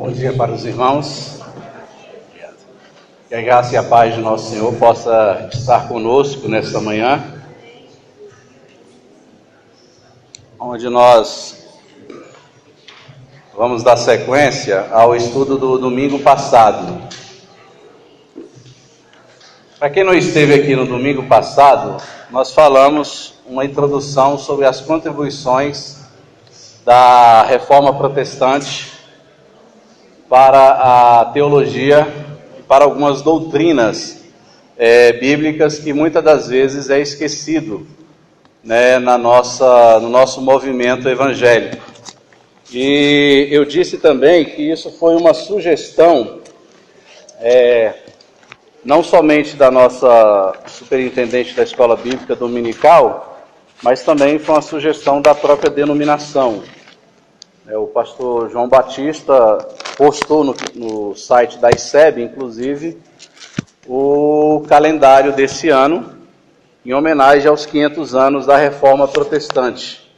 Bom dia para os irmãos. Que a graça e a paz do nosso Senhor possa estar conosco nesta manhã, onde nós vamos dar sequência ao estudo do domingo passado. Para quem não esteve aqui no domingo passado, nós falamos uma introdução sobre as contribuições da Reforma Protestante para a teologia e para algumas doutrinas bíblicas que muitas das vezes é esquecido, né, no nosso movimento evangélico. E eu disse também que isso foi uma sugestão não somente da nossa superintendente da Escola Bíblica Dominical, mas também foi uma sugestão da própria denominação. O pastor João Batista postou no site da ICEB, inclusive, o calendário desse ano, em homenagem aos 500 anos da Reforma Protestante.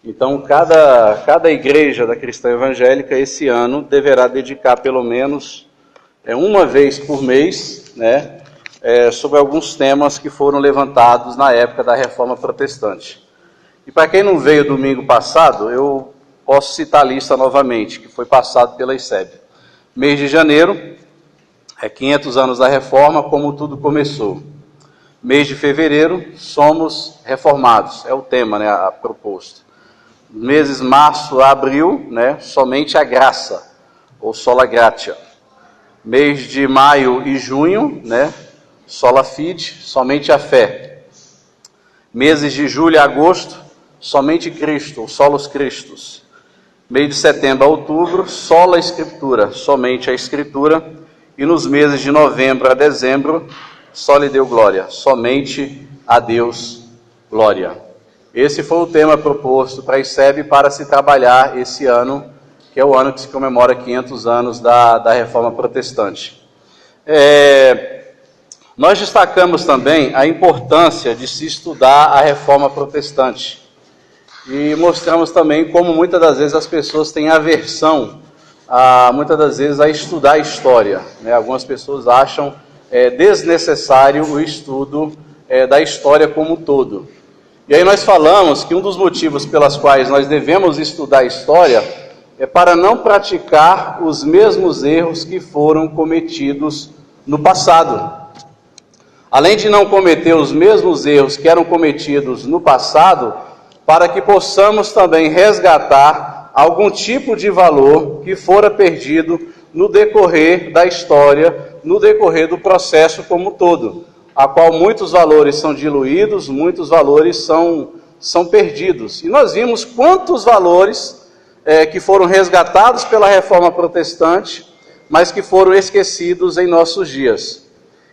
Então, cada igreja da cristã evangélica, esse ano, deverá dedicar pelo menos uma vez por mês, né, sobre alguns temas que foram levantados na época da Reforma Protestante. E para quem não veio domingo passado, eu posso citar a lista novamente, que foi passado pela ICEB. Mês de janeiro, 500 anos da Reforma, como tudo começou. Mês de fevereiro, somos reformados, é o tema, né, proposto. Meses março a abril, né, somente a graça, ou sola gratia. Mês de maio e junho, né, sola fide, somente a fé. Meses de julho a agosto, somente Cristo, ou solos Christus. Mês de setembro a outubro, sola Escritura, somente a Escritura. E nos meses de novembro a dezembro, só lhe deu glória, somente a Deus glória. Esse foi o tema proposto para a ICEB para se trabalhar esse ano, que é o ano que se comemora 500 anos da Reforma Protestante. Nós destacamos também a importância de se estudar a Reforma Protestante. E mostramos também como muitas das vezes as pessoas têm aversão, muitas das vezes, a estudar a história, né? Algumas pessoas acham desnecessário o estudo da história como um todo. E aí nós falamos que um dos motivos pelos quais nós devemos estudar a história é para não praticar os mesmos erros que foram cometidos no passado. Além de não cometer os mesmos erros que eram cometidos no passado, para que possamos também resgatar algum tipo de valor que fora perdido no decorrer da história, no decorrer do processo como um todo, a qual muitos valores são diluídos, muitos valores são perdidos. E nós vimos quantos valores que foram resgatados pela Reforma Protestante, mas que foram esquecidos em nossos dias.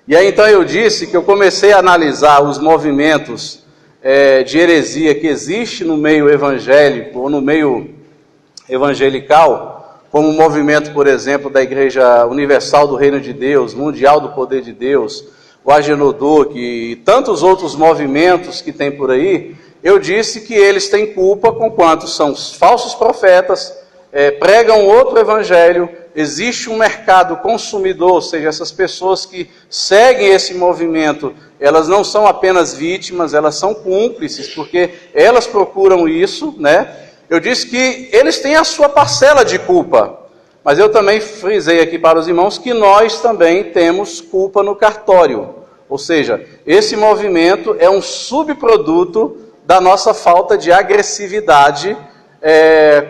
E aí então eu disse que eu comecei a analisar os movimentos de heresia que existe no meio evangélico ou no meio evangelical, como o movimento, por exemplo, da Igreja Universal do Reino de Deus, Mundial do Poder de Deus, o Agenoduk e tantos outros movimentos que tem por aí. Eu disse que eles têm culpa com quanto são falsos profetas, pregam outro evangelho, existe um mercado consumidor, ou seja, essas pessoas que seguem esse movimento, elas não são apenas vítimas, elas são cúmplices, porque elas procuram isso, né? Eu disse que eles têm a sua parcela de culpa, mas eu também frisei aqui para os irmãos que nós também temos culpa no cartório. Ou seja, esse movimento é um subproduto da nossa falta de agressividade,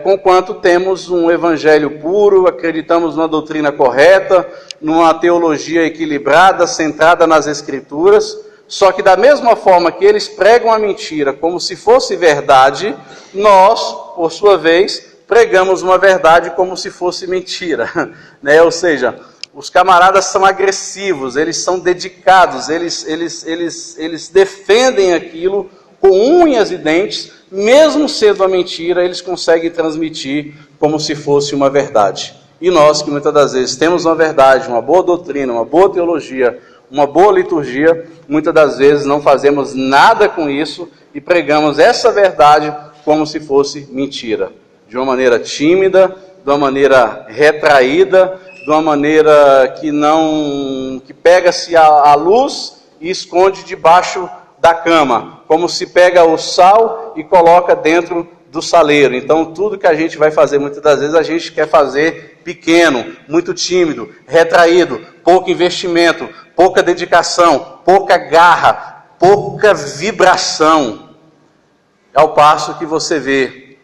conquanto temos um evangelho puro, acreditamos numa doutrina correta, numa teologia equilibrada, centrada nas Escrituras, só que da mesma forma que eles pregam a mentira como se fosse verdade, nós, por sua vez, pregamos uma verdade como se fosse mentira, né? Ou seja, os camaradas são agressivos, eles são dedicados, eles defendem aquilo com unhas e dentes, mesmo sendo a mentira, eles conseguem transmitir como se fosse uma verdade. E nós, que muitas das vezes temos uma verdade, uma boa doutrina, uma boa teologia, uma boa liturgia, muitas das vezes não fazemos nada com isso e pregamos essa verdade como se fosse mentira. De uma maneira tímida, de uma maneira retraída, de uma maneira que pega-se a luz e esconde debaixo da cama, como se pega o sal e coloca dentro do saleiro. Então tudo que a gente vai fazer, muitas das vezes a gente quer fazer pequeno, muito tímido, retraído, pouco investimento, pouca dedicação, pouca garra, pouca vibração. Ao passo que você vê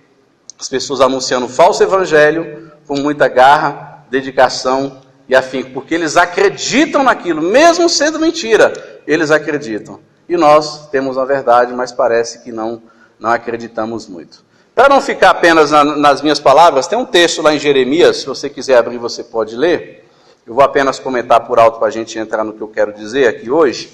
as pessoas anunciando falso evangelho com muita garra, dedicação e afinco, porque eles acreditam naquilo, mesmo sendo mentira, eles acreditam. E nós temos a verdade, mas parece que não acreditamos muito. Para não ficar apenas nas minhas palavras, tem um texto lá em Jeremias, se você quiser abrir, você pode ler. Eu vou apenas comentar por alto para a gente entrar no que eu quero dizer aqui hoje.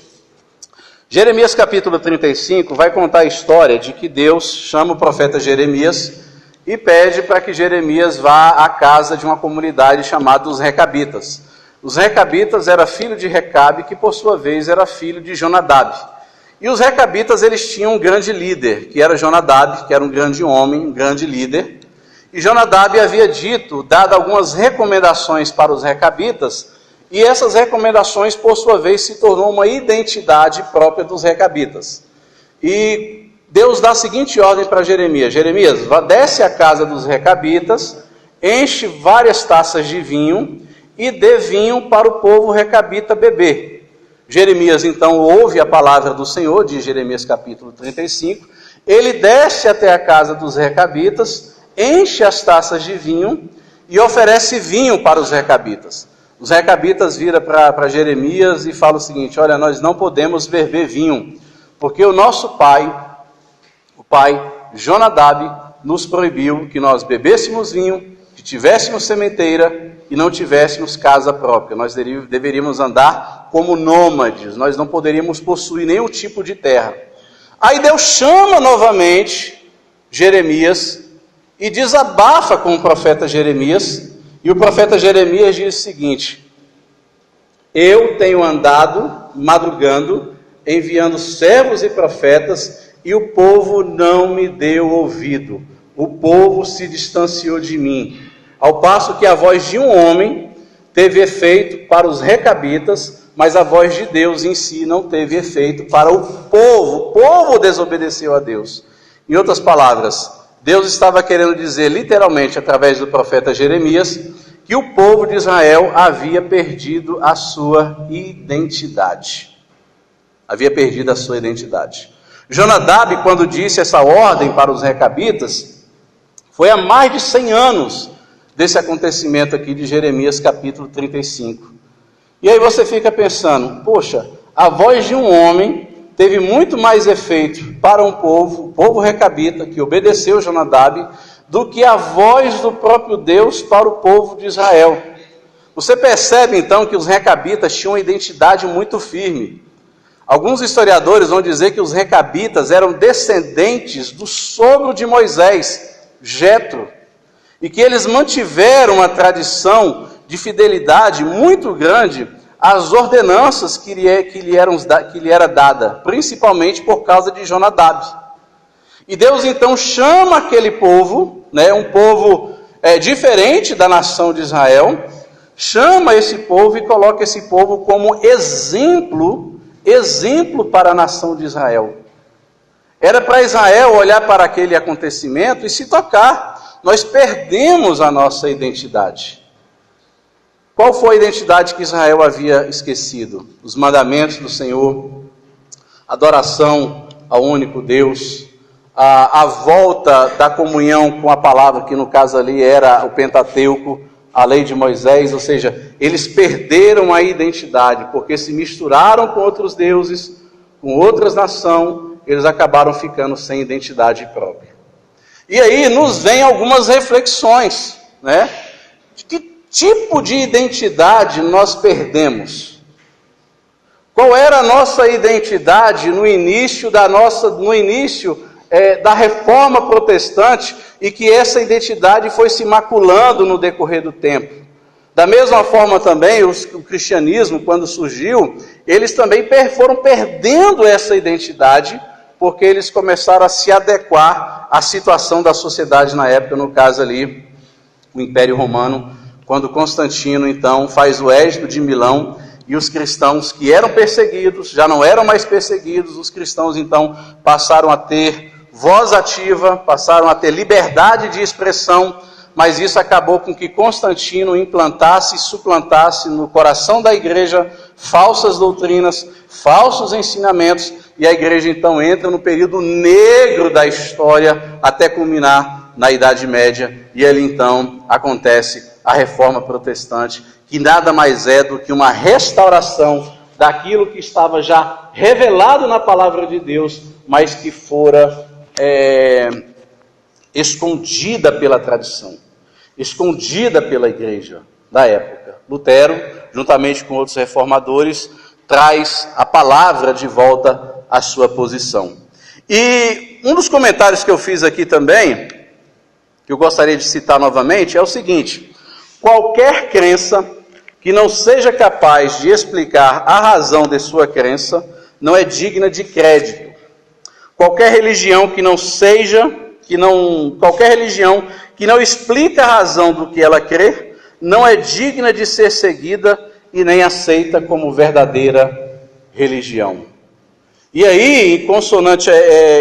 Jeremias capítulo 35 vai contar a história de que Deus chama o profeta Jeremias e pede para que Jeremias vá à casa de uma comunidade chamada os Recabitas. Os Recabitas era filho de Recabe, que por sua vez era filho de Jonadab. E os Recabitas, eles tinham um grande líder, que era Jonadab, que era um grande homem, um grande líder. E Jonadab havia dado algumas recomendações para os Recabitas, e essas recomendações, por sua vez, se tornou uma identidade própria dos Recabitas. E Deus dá a seguinte ordem para Jeremias: Jeremias, desce à casa dos Recabitas, enche várias taças de vinho e dê vinho para o povo Recabita beber. Jeremias então ouve a palavra do Senhor, diz Jeremias capítulo 35, ele desce até a casa dos Recabitas, enche as taças de vinho e oferece vinho para os Recabitas. Os Recabitas viram para Jeremias e falam o seguinte: olha, nós não podemos beber vinho, porque o nosso pai, o pai Jonadab, nos proibiu que nós bebêssemos vinho, que tivéssemos sementeira e não tivéssemos casa própria. Nós deveríamos andar como nômades, nós não poderíamos possuir nenhum tipo de terra. Aí Deus chama novamente Jeremias e desabafa com o profeta Jeremias, e o profeta Jeremias diz o seguinte: eu tenho andado madrugando, enviando servos e profetas, e o povo não me deu ouvido, o povo se distanciou de mim, ao passo que a voz de um homem teve efeito para os Recabitas, mas a voz de Deus em si não teve efeito para o povo desobedeceu a Deus. Em outras palavras, Deus estava querendo dizer literalmente, através do profeta Jeremias, que o povo de Israel havia perdido a sua identidade. Havia perdido a sua identidade. Jonadab, quando disse essa ordem para os Recabitas, foi há mais de 100 anos desse acontecimento aqui de Jeremias capítulo 35. E aí você fica pensando, poxa, a voz de um homem teve muito mais efeito para um povo, o povo Recabita, que obedeceu Jonadab, do que a voz do próprio Deus para o povo de Israel. Você percebe então que os Recabitas tinham uma identidade muito firme. Alguns historiadores vão dizer que os Recabitas eram descendentes do sogro de Moisés, Jetro, e que eles mantiveram uma tradição de fidelidade muito grande às ordenanças que lhe era dada, principalmente por causa de Jonadab. E Deus então chama aquele povo, um povo diferente da nação de Israel, chama esse povo e coloca esse povo como exemplo para a nação de Israel. Era para Israel olhar para aquele acontecimento e se tocar: nós perdemos a nossa identidade. Qual foi a identidade que Israel havia esquecido? Os mandamentos do Senhor, adoração ao único Deus, a volta da comunhão com a palavra, que no caso ali era o Pentateuco, a lei de Moisés, ou seja, eles perderam a identidade, porque se misturaram com outros deuses, com outras nações, eles acabaram ficando sem identidade própria. E aí nos vem algumas reflexões, de que tipo de identidade nós perdemos? Qual era a nossa identidade no início da reforma protestante, e que essa identidade foi se maculando no decorrer do tempo? Da mesma forma também, o cristianismo, quando surgiu, eles também foram perdendo essa identidade, porque eles começaram a se adequar à situação da sociedade na época, no caso ali, o Império Romano, quando Constantino, então, faz o Edito de Milão, e os cristãos que eram perseguidos, já não eram mais perseguidos, os cristãos, então, passaram a ter voz ativa, passaram a ter liberdade de expressão, mas isso acabou com que Constantino implantasse e suplantasse no coração da igreja falsas doutrinas, falsos ensinamentos, e a igreja então entra no período negro da história até culminar na Idade Média, e ali então acontece a Reforma Protestante, que nada mais é do que uma restauração daquilo que estava já revelado na palavra de Deus, mas que fora escondida pela tradição, escondida pela igreja da época. Lutero, juntamente com outros reformadores, traz a palavra de volta à sua posição. E um dos comentários que eu fiz aqui também, que eu gostaria de citar novamente, é o seguinte: qualquer crença que não seja capaz de explicar a razão de sua crença não é digna de crédito. Qualquer religião que não explica a razão do que ela crê, não é digna de ser seguida e nem aceita como verdadeira religião. E aí, em consonante,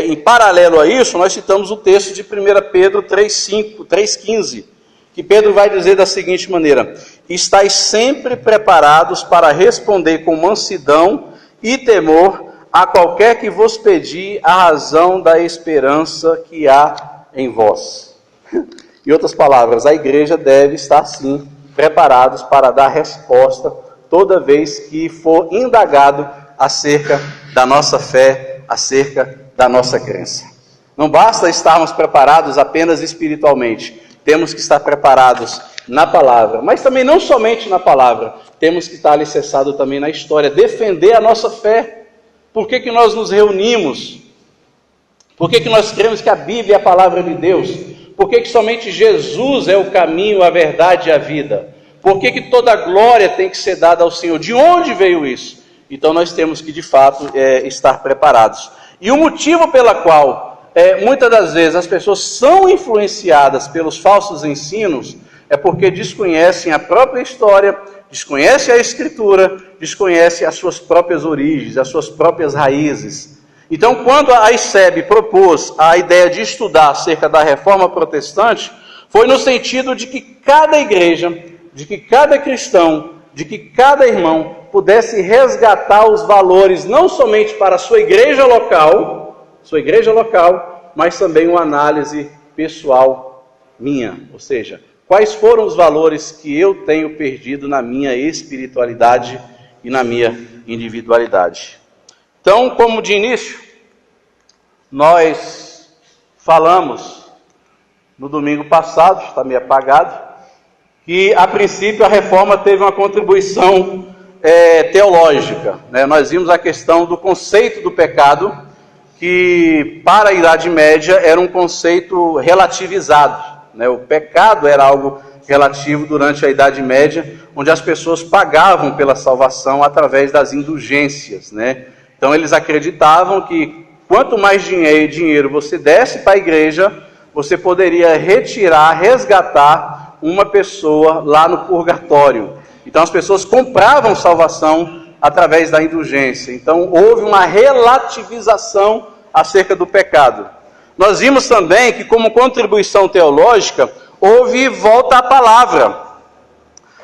em paralelo a isso, nós citamos o texto de 1 Pedro 3,15, que Pedro vai dizer da seguinte maneira: estais sempre preparados para responder com mansidão e temor a qualquer que vos pedir a razão da esperança que há em vós. Em outras palavras, a igreja deve estar sim preparados para dar resposta toda vez que for indagado acerca da nossa fé, acerca da nossa crença. Não basta estarmos preparados apenas espiritualmente, temos que estar preparados na palavra, mas também não somente na palavra, temos que estar alicerçados também na história, defender a nossa fé. Por que nós nos reunimos? Por que nós cremos que a Bíblia é a palavra de Deus? Por que somente Jesus é o caminho, a verdade e a vida? Por que toda a glória tem que ser dada ao Senhor? De onde veio isso? Então nós temos que, de fato, estar preparados. E o motivo pela qual, muitas das vezes, as pessoas são influenciadas pelos falsos ensinos é porque desconhecem a própria história, desconhecem a Escritura, desconhecem as suas próprias origens, as suas próprias raízes. Então, quando a ICEB propôs a ideia de estudar acerca da Reforma Protestante, foi no sentido de que cada igreja, de que cada cristão, de que cada irmão pudesse resgatar os valores, não somente para a sua igreja local, mas também uma análise pessoal minha, ou seja, quais foram os valores que eu tenho perdido na minha espiritualidade e na minha individualidade. Então, como de início, nós falamos no domingo passado, está meio apagado, que a princípio a reforma teve uma contribuição teológica, né? Nós vimos a questão do conceito do pecado, que para a Idade Média era um conceito relativizado, né? O pecado era algo relativo durante a Idade Média, onde as pessoas pagavam pela salvação através das indulgências, né? Então eles acreditavam que quanto mais dinheiro você desse para a igreja, você poderia resgatar uma pessoa lá no purgatório. Então as pessoas compravam salvação através da indulgência. Então houve uma relativização acerca do pecado. Nós vimos também que, como contribuição teológica, houve volta à palavra.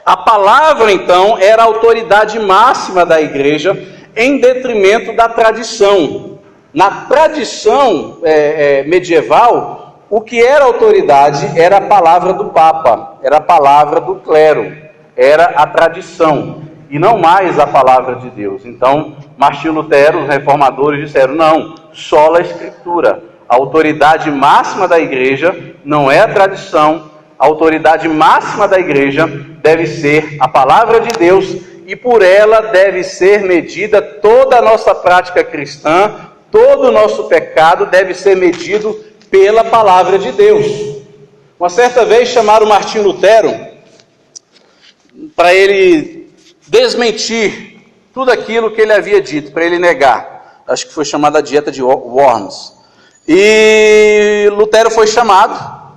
A palavra, então, era a autoridade máxima da igreja, em detrimento da tradição. Na tradição medieval, o que era autoridade era a palavra do Papa, era a palavra do clero, era a tradição, e não mais a palavra de Deus. Então, Martinho Lutero, os reformadores disseram, não, sola a Escritura. A autoridade máxima da igreja não é a tradição, a autoridade máxima da igreja deve ser a palavra de Deus, e por ela deve ser medida toda a nossa prática cristã, todo o nosso pecado deve ser medido pela palavra de Deus. Uma certa vez chamaram Martinho Lutero para ele desmentir tudo aquilo que ele havia dito, para ele negar. Acho que foi chamada a dieta de Worms. E Lutero foi chamado,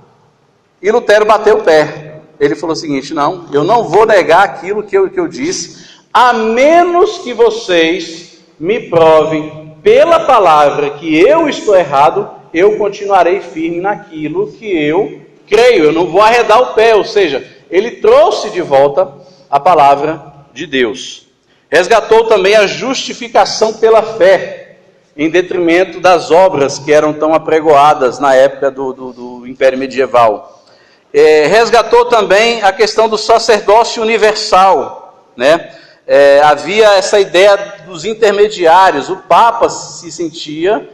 e Lutero bateu o pé. ele falou o seguinte: não, eu não vou negar aquilo que eu disse, a menos que vocês me provem pela palavra que eu estou errado, eu continuarei firme naquilo que eu creio, eu não vou arredar o pé. Ou seja, ele trouxe de volta a palavra de Deus. Resgatou também a justificação pela fé, em detrimento das obras que eram tão apregoadas na época do Império Medieval. Resgatou também a questão do sacerdócio universal, né? Havia essa ideia dos intermediários. O Papa se sentia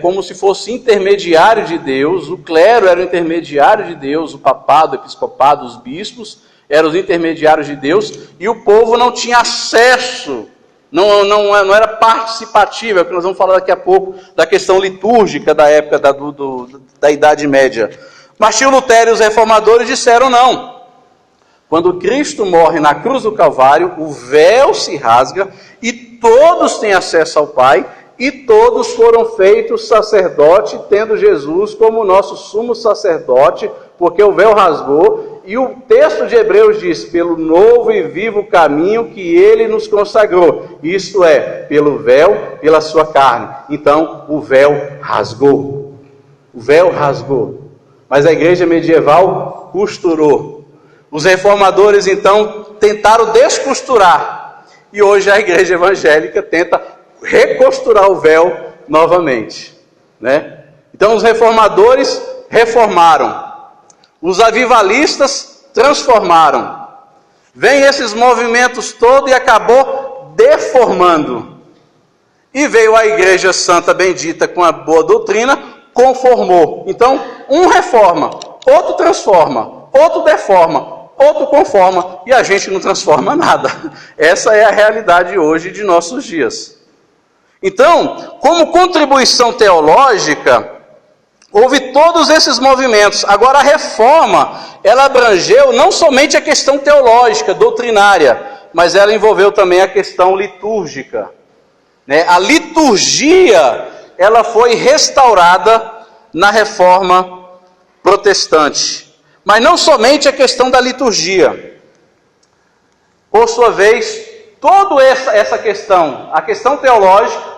como se fosse intermediário de Deus, o clero era o intermediário de Deus, o papado, o episcopado, os bispos eram os intermediários de Deus, e o povo não tinha acesso, não era participativo. É o que nós vamos falar daqui a pouco, da questão litúrgica da época da Idade Média. Martinho Lutero e os reformadores disseram não. Quando Cristo morre na cruz do Calvário, o véu se rasga e todos têm acesso ao Pai, e todos foram feitos sacerdote, tendo Jesus como nosso sumo sacerdote, porque o véu rasgou, e o texto de Hebreus diz: pelo novo e vivo caminho que ele nos consagrou, isto é, pelo véu, pela sua carne. Então, o véu rasgou. O véu rasgou. Mas a igreja medieval costurou. Os reformadores, então, tentaram descosturar. E hoje a igreja evangélica tenta recosturar o véu novamente, né? Então os reformadores reformaram, os avivalistas transformaram. Vem esses movimentos todos e acabou deformando. E veio a Igreja Santa Bendita com a boa doutrina, conformou. Então um reforma, outro transforma, outro deforma, outro conforma, e a gente não transforma nada. Essa é a realidade hoje de nossos dias. Então, como contribuição teológica, houve todos esses movimentos. Agora, a reforma, ela abrangeu não somente a questão teológica, doutrinária, mas ela envolveu também a questão litúrgica, né? A liturgia, ela foi restaurada na reforma protestante. Mas não somente a questão da liturgia. Por sua vez, toda essa questão, a questão teológica,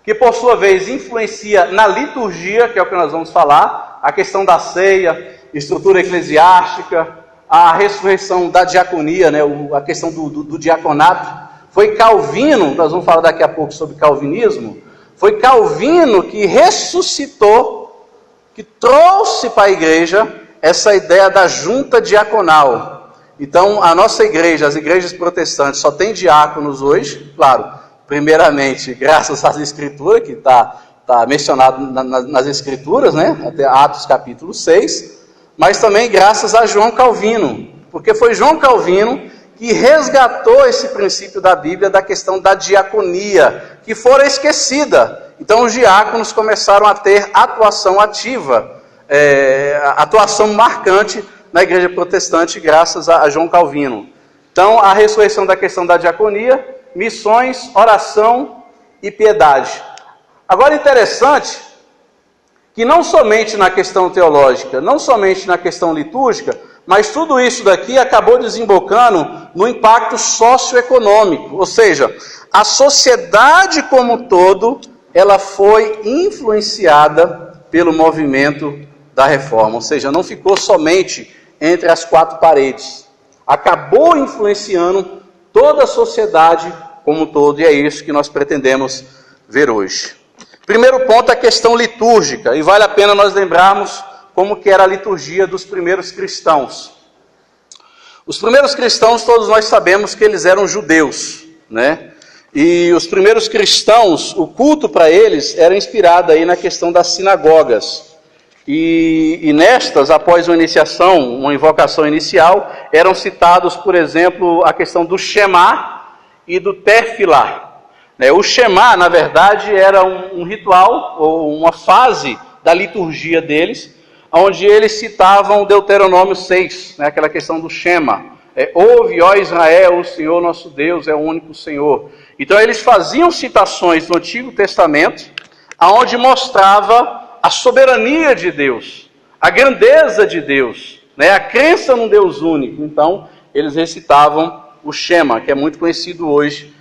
que por sua vez influencia na liturgia, que é o que nós vamos falar, a questão da ceia, estrutura eclesiástica, a ressurreição da diaconia, né, a questão do diaconato. Foi Calvino, nós vamos falar daqui a pouco sobre calvinismo, foi Calvino que ressuscitou, que trouxe para a igreja essa ideia da junta diaconal. Então, a nossa igreja, as igrejas protestantes, só tem diáconos hoje, claro, primeiramente, graças às Escrituras, que está mencionado nas Escrituras, né? Até Atos capítulo 6, mas também graças a João Calvino, porque foi João Calvino que resgatou esse princípio da Bíblia, da questão da diaconia, que fora esquecida. Então, os diáconos começaram a ter atuação ativa, atuação marcante na igreja protestante, graças a João Calvino. Então, a ressurreição da questão da diaconia, missões, oração e piedade. Agora, interessante que não somente na questão teológica, não somente na questão litúrgica, mas tudo isso daqui acabou desembocando no impacto socioeconômico, ou seja, a sociedade como um todo, ela foi influenciada pelo movimento da reforma, ou seja, não ficou somente entre as quatro paredes, acabou influenciando toda a sociedade como um todo, e é isso que nós pretendemos ver hoje. Primeiro ponto, a questão litúrgica, e vale a pena nós lembrarmos como que era a liturgia dos primeiros cristãos. Os primeiros cristãos, todos nós sabemos que eles eram judeus, né? E os primeiros cristãos, o culto para eles era inspirado aí na questão das sinagogas. E nestas, após uma iniciação, uma invocação inicial, eram citados, por exemplo, a questão do Shema e do Tefilá. O Shema, na verdade, era um ritual, ou uma fase da liturgia deles, onde eles citavam Deuteronômio 6, né, aquela questão do Shema. Ouve, ó Israel, o Senhor nosso Deus é o único Senhor. Então eles faziam citações do Antigo Testamento, onde mostrava a soberania de Deus, a grandeza de Deus, né? A crença num Deus único. Então, eles recitavam o Shema, que é muito conhecido hoje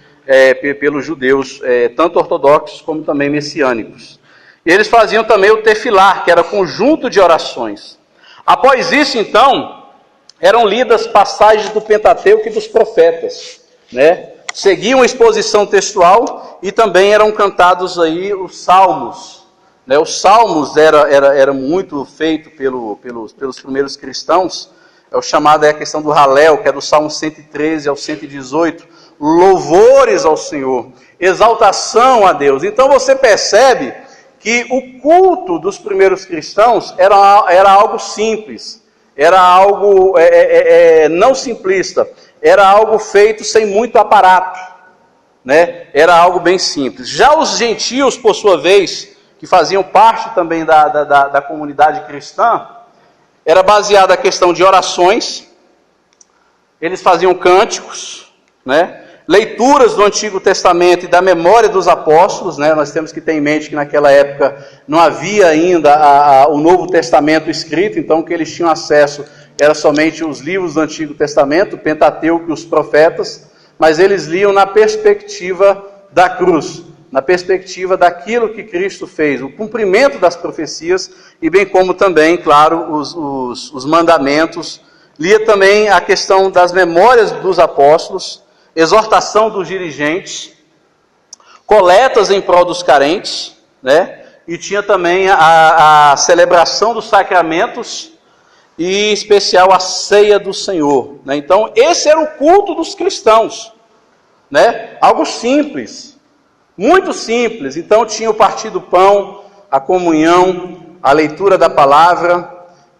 pelos judeus, tanto ortodoxos como também messiânicos. E eles faziam também o Tefilá, que era conjunto de orações. Após isso, então, eram lidas passagens do Pentateuco e dos profetas, né? Seguiam a exposição textual e também eram cantados aí os salmos, né? Os salmos era muito feito pelos primeiros cristãos. É o chamado a questão do Halel, que é do Salmo 113 ao 118, louvores ao Senhor, exaltação a Deus. Então você percebe que o culto dos primeiros cristãos era algo simples, era algo não simplista, era algo feito sem muito aparato, né? Era algo bem simples. Já os gentios, por sua vez, que faziam parte também da comunidade cristã, era baseado na questão de orações, eles faziam cânticos, né? Leituras do Antigo Testamento e da memória dos apóstolos, né? Nós temos que ter em mente que naquela época não havia ainda o Novo Testamento escrito, então o que eles tinham acesso era somente os livros do Antigo Testamento, o Pentateuco e os profetas, mas eles liam na perspectiva da cruz, na perspectiva daquilo que Cristo fez, o cumprimento das profecias e bem como também, claro, os mandamentos. Lia também a questão das memórias dos apóstolos, exortação dos dirigentes, coletas em prol dos carentes, né? E tinha também a celebração dos sacramentos e, em especial, a ceia do Senhor, né? Então, esse era o culto dos cristãos, né? Algo simples, muito simples. Então tinha o partir do pão, a comunhão, a leitura da palavra,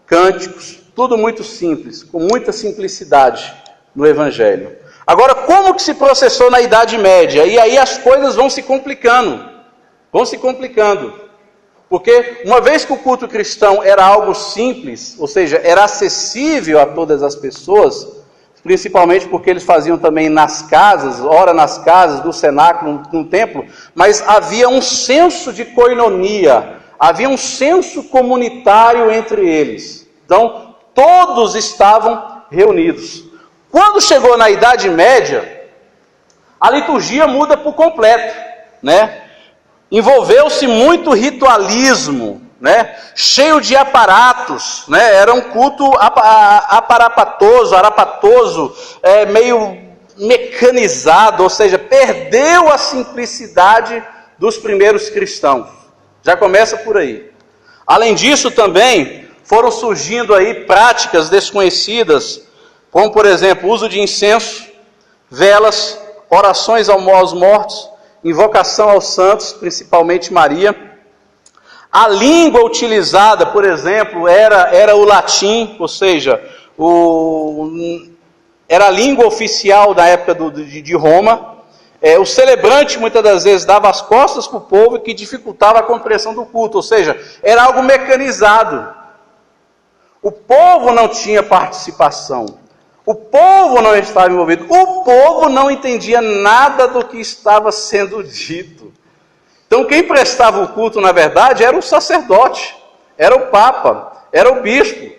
cânticos, tudo muito simples, com muita simplicidade no Evangelho. Agora, como que se processou na Idade Média? E aí as coisas vão se complicando. Porque uma vez que o culto cristão era algo simples, ou seja, era acessível a todas as pessoas, principalmente porque eles faziam também nas casas, ora nas casas, do cenáculo, no templo, mas havia um senso de koinonia, havia um senso comunitário entre eles. Então, todos estavam reunidos. Quando chegou na Idade Média, a liturgia muda por completo, né? Envolveu-se muito ritualismo, né? Cheio de aparatos, né? Era um culto arapatoso, meio mecanizado, ou seja, perdeu a simplicidade dos primeiros cristãos. Já começa por aí. Além disso também, foram surgindo aí práticas desconhecidas, como por exemplo, o uso de incenso, velas, orações aos mortos, invocação aos santos, principalmente Maria. A língua utilizada, por exemplo, era o latim, ou seja, era a língua oficial da época de Roma. O celebrante muitas das vezes dava as costas para o povo, que dificultava a compreensão do culto, ou seja, era algo mecanizado. O povo não tinha participação, o povo não estava envolvido, o povo não entendia nada do que estava sendo dito. Então quem prestava o culto, na verdade, era o sacerdote, era o papa, era o bispo,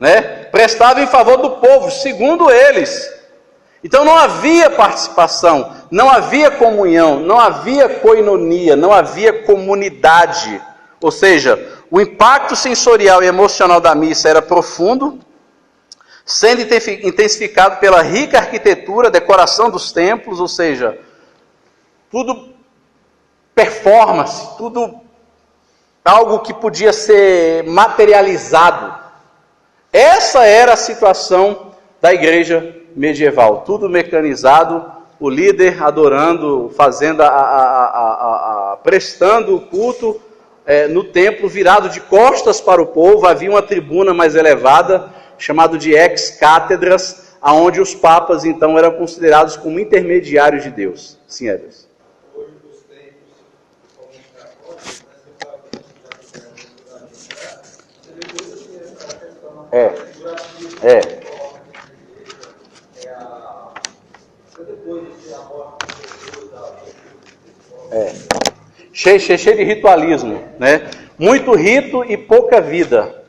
né? Prestava em favor do povo, segundo eles. Então não havia participação, não havia comunhão, não havia koinonia, não havia comunidade. Ou seja, o impacto sensorial e emocional da missa era profundo, sendo intensificado pela rica arquitetura, decoração dos templos, ou seja, tudo performance, tudo algo que podia ser materializado. Essa era a situação da igreja medieval, tudo mecanizado, o líder adorando, fazendo prestando o culto no templo, virado de costas para o povo. Havia uma tribuna mais elevada, chamado de ex-cátedras, aonde os papas então eram considerados como intermediários de Deus. Sim, Edson. Cheio de ritualismo, né? Muito rito e pouca vida.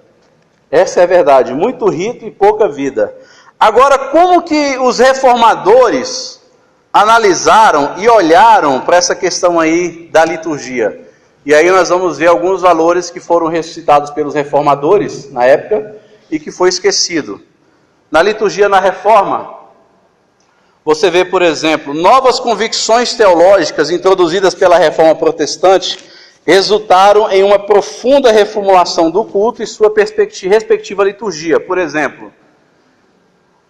Essa é a verdade, muito rito e pouca vida. Agora, como que os reformadores analisaram e olharam para essa questão aí da liturgia? E aí nós vamos ver alguns valores que foram ressuscitados pelos reformadores na época e que foi esquecido. Na liturgia, na reforma, você vê, por exemplo, novas convicções teológicas introduzidas pela reforma protestante resultaram em uma profunda reformulação do culto e sua respectiva liturgia. Por exemplo,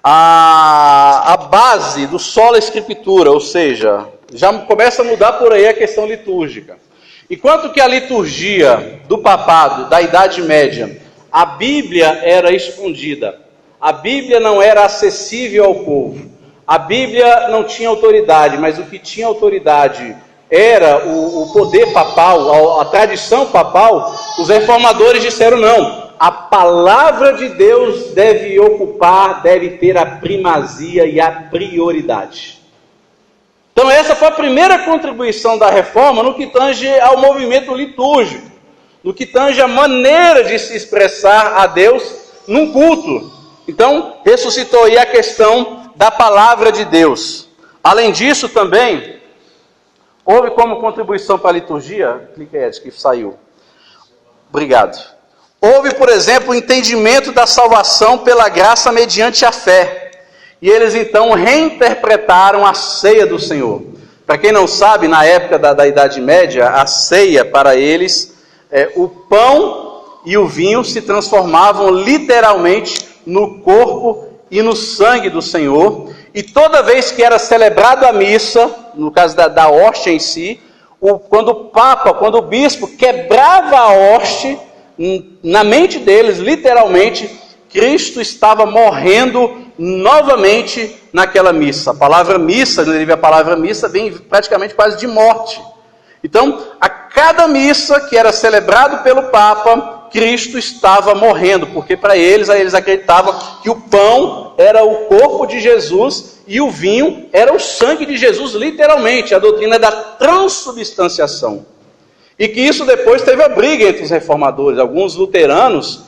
a base do sola escritura, ou seja, já começa a mudar por aí a questão litúrgica. Enquanto que a liturgia do papado, da Idade Média, a Bíblia era escondida, a Bíblia não era acessível ao povo, a Bíblia não tinha autoridade, mas o que tinha autoridade era o poder papal, a tradição papal. Os reformadores disseram não, a palavra de Deus deve ter a primazia e a prioridade. Então essa foi a primeira contribuição da reforma no que tange ao movimento litúrgico, no que tange a maneira de se expressar a Deus num culto. Então ressuscitou aí a questão da palavra de Deus. Além disso também, houve como contribuição para a liturgia, clica aí, Edson, que saiu. Obrigado. Houve, por exemplo, o entendimento da salvação pela graça mediante a fé. E eles então reinterpretaram a ceia do Senhor. Para quem não sabe, na época da Idade Média, a ceia para eles, o pão e o vinho se transformavam literalmente no corpo e no sangue do Senhor. E toda vez que era celebrada a missa, no caso da hóstia em si, quando o bispo quebrava a hóstia, na mente deles, literalmente, Cristo estava morrendo novamente naquela missa. A palavra missa, a palavra missa vem praticamente quase de morte. Então, a cada missa que era celebrado pelo Papa, Cristo estava morrendo, porque para eles acreditavam que o pão era o corpo de Jesus e o vinho era o sangue de Jesus, literalmente, a doutrina da transubstanciação. E que isso depois teve a briga entre os reformadores. Alguns luteranos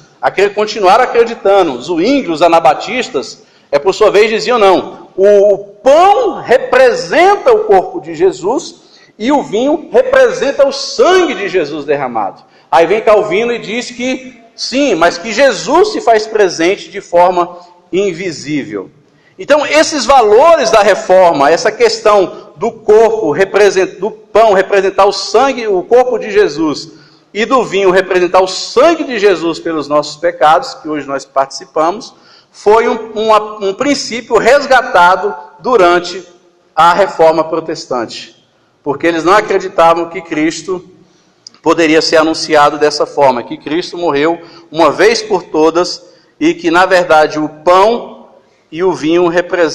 continuaram acreditando. Os Zwinglio, os anabatistas, por sua vez diziam não. O pão representa o corpo de Jesus e o vinho representa o sangue de Jesus derramado. Aí vem Calvino e diz que sim, mas que Jesus se faz presente de forma invisível. Então, esses valores da reforma, essa questão do corpo, do pão representar o sangue, o corpo de Jesus, e do vinho representar o sangue de Jesus pelos nossos pecados, que hoje nós participamos, foi um princípio resgatado durante a reforma protestante. Porque eles não acreditavam que Cristo poderia ser anunciado dessa forma, que Cristo morreu uma vez por todas e que, na verdade, o pão e o vinho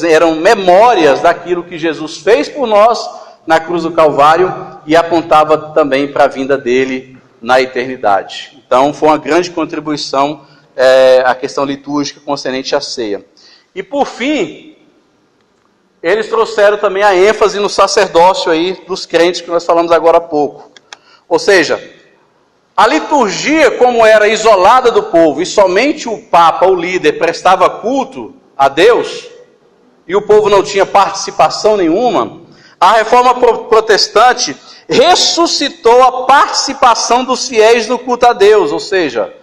eram memórias daquilo que Jesus fez por nós na cruz do Calvário e apontava também para a vinda dele na eternidade. Então, foi uma grande contribuição a questão litúrgica concernente à ceia. E, por fim, eles trouxeram também a ênfase no sacerdócio aí dos crentes que nós falamos agora há pouco. Ou seja, a liturgia, como era isolada do povo e somente o Papa, o líder, prestava culto a Deus, e o povo não tinha participação nenhuma, a reforma protestante ressuscitou a participação dos fiéis no culto a Deus, ou seja,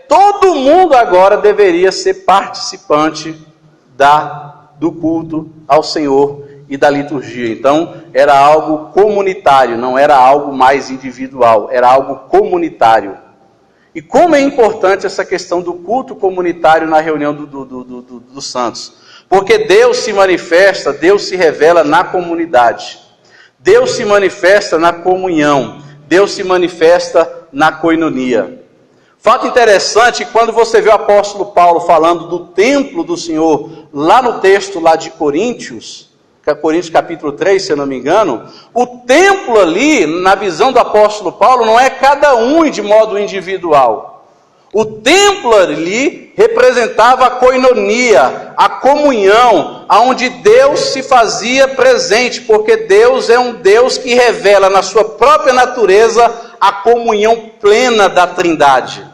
todo mundo agora deveria ser participante do culto ao Senhor e da liturgia. Então, era algo comunitário, não era algo mais individual, era algo comunitário. E como é importante essa questão do culto comunitário na reunião dos santos. Porque Deus se manifesta, Deus se revela na comunidade. Deus se manifesta na comunhão. Deus se manifesta na coinonia. Fato interessante, quando você vê o apóstolo Paulo falando do templo do Senhor, lá no texto lá de Coríntios capítulo 3, se eu não me engano, o templo ali, na visão do apóstolo Paulo, não é cada um de modo individual. O templo ali representava a coinonia, a comunhão, onde Deus se fazia presente, porque Deus é um Deus que revela na sua própria natureza a comunhão plena da Trindade.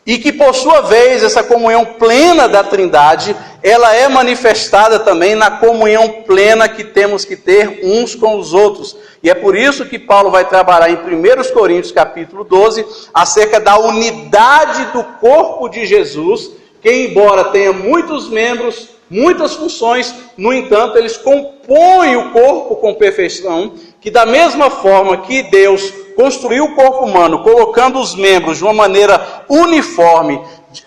E que, por sua vez, essa comunhão plena da Trindade, ela é manifestada também na comunhão plena que temos que ter uns com os outros. E é por isso que Paulo vai trabalhar em 1 Coríntios capítulo 12, acerca da unidade do corpo de Jesus, que embora tenha muitos membros, muitas funções, no entanto, eles compõem o corpo com perfeição, que da mesma forma que Deus construiu o corpo humano, colocando os membros de uma maneira uniforme,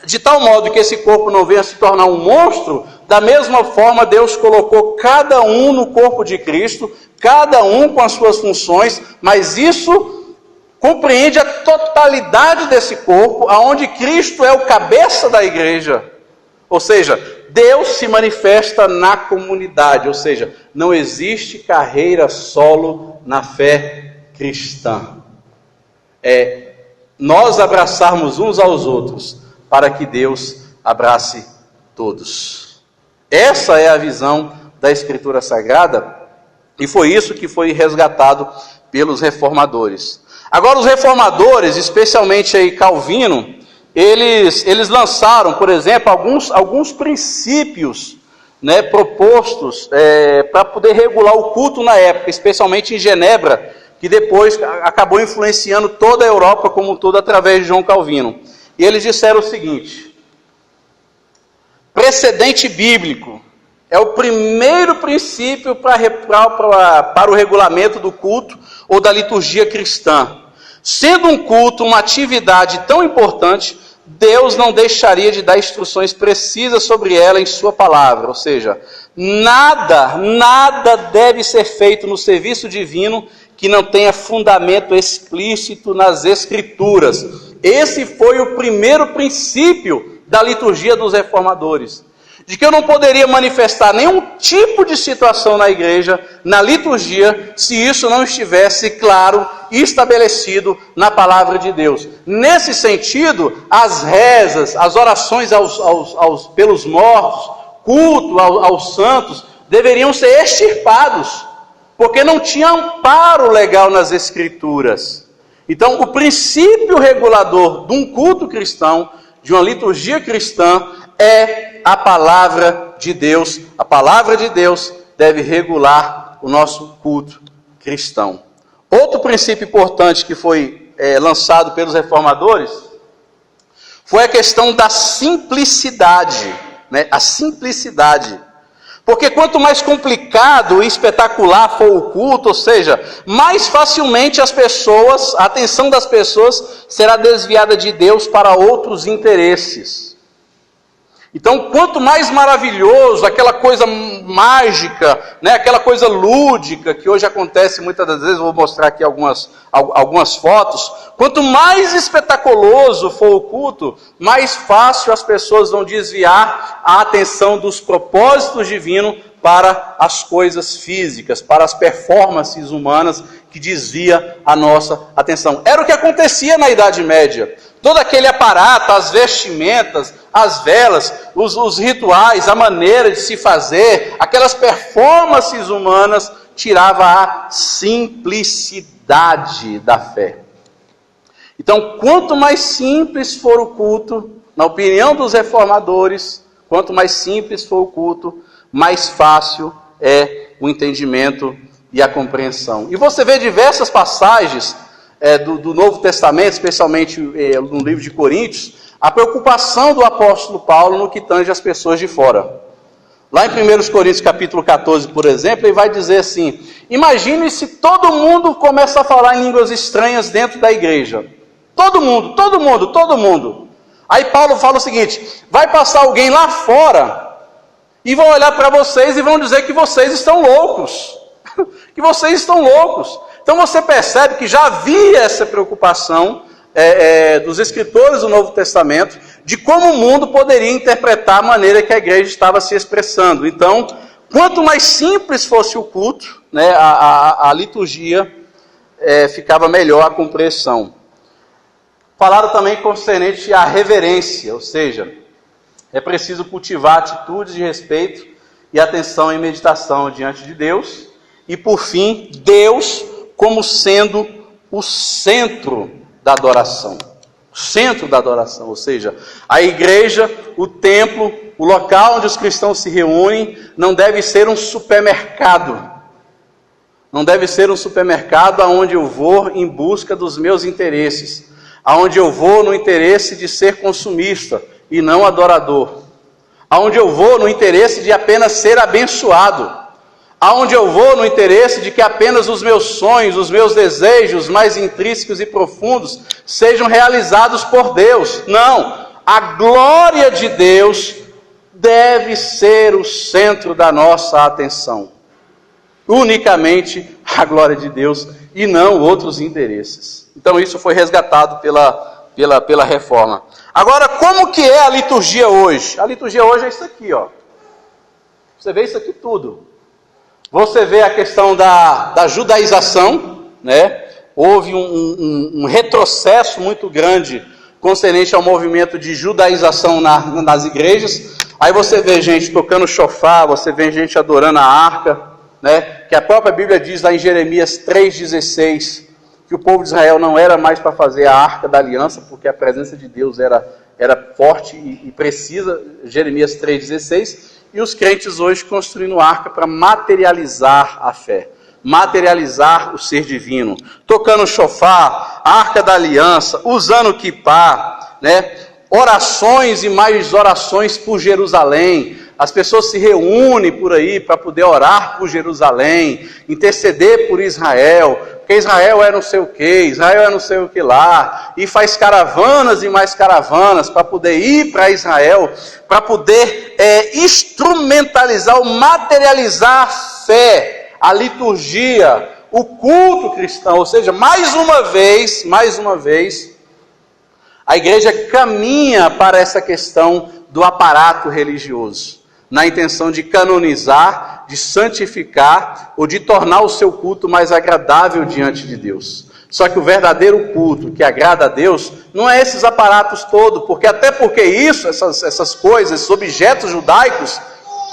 de tal modo que esse corpo não venha se tornar um monstro, da mesma forma Deus colocou cada um no corpo de Cristo, cada um com as suas funções, mas isso compreende a totalidade desse corpo, aonde Cristo é o cabeça da igreja. Ou seja, Deus se manifesta na comunidade, ou seja, não existe carreira solo na fé cristã. É nós abraçarmos uns aos outros, para que Deus abrace todos. Essa é a visão da Escritura Sagrada, e foi isso que foi resgatado pelos reformadores. Agora, os reformadores, especialmente aí Calvino, eles lançaram, por exemplo, alguns princípios, né, propostos para poder regular o culto na época, especialmente em Genebra, que depois acabou influenciando toda a Europa como um todo através de João Calvino. E eles disseram o seguinte: precedente bíblico é o primeiro princípio para o regulamento do culto ou da liturgia cristã. Sendo um culto uma atividade tão importante, Deus não deixaria de dar instruções precisas sobre ela em sua palavra. Ou seja, nada deve ser feito no serviço divino que não tenha fundamento explícito nas Escrituras. Esse foi o primeiro princípio da liturgia dos reformadores. De que eu não poderia manifestar nenhum tipo de situação na igreja, na liturgia, se isso não estivesse claro e estabelecido na palavra de Deus. Nesse sentido, as rezas, as orações pelos mortos, culto aos santos, deveriam ser extirpados, porque não tinha amparo legal nas Escrituras. Então, o princípio regulador de um culto cristão, de uma liturgia cristã, é a palavra de Deus. A palavra de Deus deve regular o nosso culto cristão. Outro princípio importante que foi lançado pelos reformadores foi a questão da simplicidade, né? A simplicidade. Porque quanto mais complicado e espetacular for o culto, ou seja, mais facilmente a atenção das pessoas será desviada de Deus para outros interesses. Então, quanto mais maravilhoso, aquela coisa mágica, né, aquela coisa lúdica, que hoje acontece muitas das vezes, vou mostrar aqui algumas fotos, quanto mais espetaculoso for o culto, mais fácil as pessoas vão desviar a atenção dos propósitos divinos para as coisas físicas, para as performances humanas, que desvia a nossa atenção. Era o que acontecia na Idade Média. Todo aquele aparato, as vestimentas, as velas, os rituais, a maneira de se fazer, aquelas performances humanas, tirava a simplicidade da fé. Então, quanto mais simples for o culto, na opinião dos reformadores, quanto mais simples for o culto, mais fácil é o entendimento e a compreensão. E você vê diversas passagens do Novo Testamento, especialmente no livro de Coríntios, a preocupação do apóstolo Paulo no que tange as pessoas de fora. Lá em 1 Coríntios capítulo 14, por exemplo, ele vai dizer assim: imagine se todo mundo começa a falar em línguas estranhas dentro da igreja. Todo mundo. Aí Paulo fala o seguinte: vai passar alguém lá fora e vão olhar para vocês e vão dizer que vocês estão loucos. Que vocês estão loucos. Então você percebe que já havia essa preocupação dos escritores do Novo Testamento, de como o mundo poderia interpretar a maneira que a igreja estava se expressando. Então, quanto mais simples fosse o culto, né, a liturgia, ficava melhor a compreensão. Falaram também concernente à reverência, ou seja, é preciso cultivar atitudes de respeito e atenção em meditação diante de Deus. E por fim, Deus como sendo o centro da adoração. O centro da adoração, ou seja, a igreja, o templo, o local onde os cristãos se reúnem, não deve ser um supermercado. Não deve ser um supermercado aonde eu vou em busca dos meus interesses, aonde eu vou no interesse de ser consumista e não adorador, aonde eu vou no interesse de apenas ser abençoado, aonde eu vou no interesse de que apenas os meus sonhos, os meus desejos mais intrínsecos e profundos sejam realizados por Deus. Não, a glória de Deus deve ser o centro da nossa atenção. Unicamente a glória de Deus e não outros interesses. Então isso foi resgatado pela reforma. Agora, como que é a liturgia hoje? A liturgia hoje é isso aqui, ó. Você vê isso aqui tudo. Você vê a questão da judaização, né? Houve um retrocesso muito grande concernente ao movimento de judaização nas igrejas. Aí você vê gente tocando chofar, você vê gente adorando a arca, né? Que a própria Bíblia diz lá em Jeremias 3,16, que o povo de Israel não era mais para fazer a arca da aliança, porque a presença de Deus era forte e precisa, Jeremias 3,16, e os crentes hoje construindo arca para materializar a fé, materializar o ser divino, tocando chofar, arca da aliança, usando quipá, né? Orações e mais orações por Jerusalém. As pessoas se reúnem por aí para poder orar por Jerusalém, interceder por Israel, porque Israel é não sei o que, Israel é não sei o que lá, e faz caravanas e mais caravanas para poder ir para Israel, para poder instrumentalizar ou materializar a fé, a liturgia, o culto cristão. Ou seja, mais uma vez, a igreja caminha para essa questão do aparato religioso, na intenção de canonizar, de santificar ou de tornar o seu culto mais agradável diante de Deus. Só que o verdadeiro culto que agrada a Deus não é esses aparatos todos, porque essas coisas, esses objetos judaicos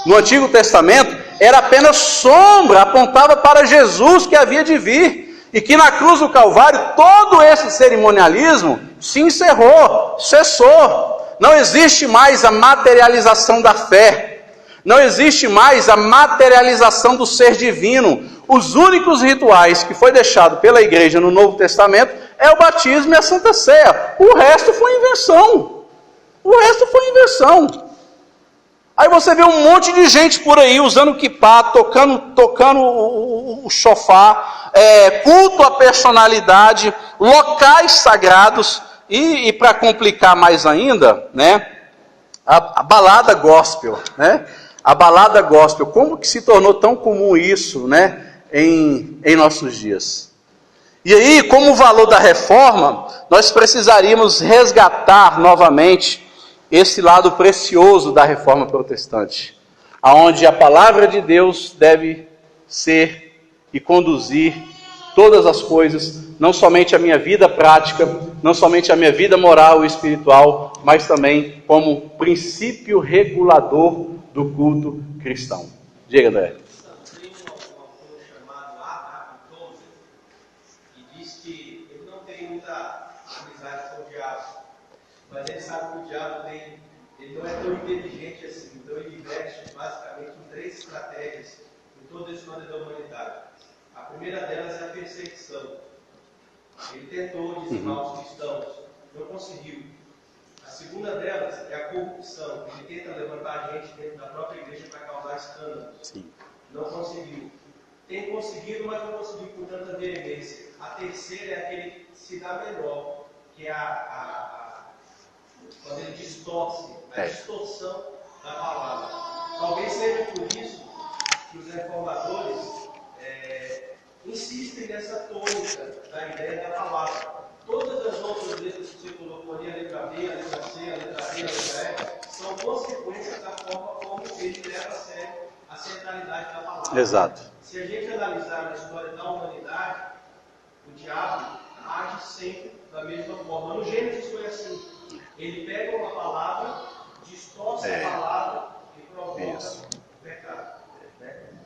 no Antigo Testamento, era apenas sombra, apontava para Jesus que havia de vir, e que na cruz do Calvário todo esse cerimonialismo se encerrou, cessou. Não existe mais a materialização da fé, não existe mais a materialização do ser divino. Os únicos rituais que foi deixado pela igreja no Novo Testamento é o batismo e a Santa Ceia. O resto foi invenção. Aí você vê um monte de gente por aí usando quipá, tocando o chofar, culto à personalidade, locais sagrados e para complicar mais ainda, né, a balada gospel, né? A balada gospel, como que se tornou tão comum isso, né, em nossos dias? E aí, como valor da reforma, nós precisaríamos resgatar novamente esse lado precioso da reforma protestante, aonde a palavra de Deus deve ser e conduzir todas as coisas, não somente a minha vida prática, não somente a minha vida moral e espiritual, mas também como princípio regulador do culto cristão. Diga, André. Tem um autor chamado A.W. Tozer, que diz que ele não tem muita amizade com o diabo, mas ele sabe que o diabo ele não é tão inteligente assim, então ele investe basicamente em 3 estratégias em toda a história da humanidade. A primeira delas é a perseguição. Ele tentou dizimar os cristãos, não conseguiu. A segunda delas é a corrupção. Ele tenta levantar gente dentro da própria igreja para causar escândalos. Sim. Não conseguiu. Tem conseguido, mas não conseguiu com tanta veemência. A terceira é aquele que se dá melhor, que é quando ele distorce, a distorção da palavra. Talvez seja por isso que os reformadores insistem nessa tônica da ideia da palavra. Todas as outras letras que você colocou ali, a letra B, a letra C, a letra D, a letra E, são consequências da forma como ele leva a sério a centralidade da palavra. Exato. Se a gente analisar na história da humanidade, o diabo age sempre da mesma forma. No Gênesis foi assim. Ele pega uma palavra, distorce a palavra e provoca o pecado.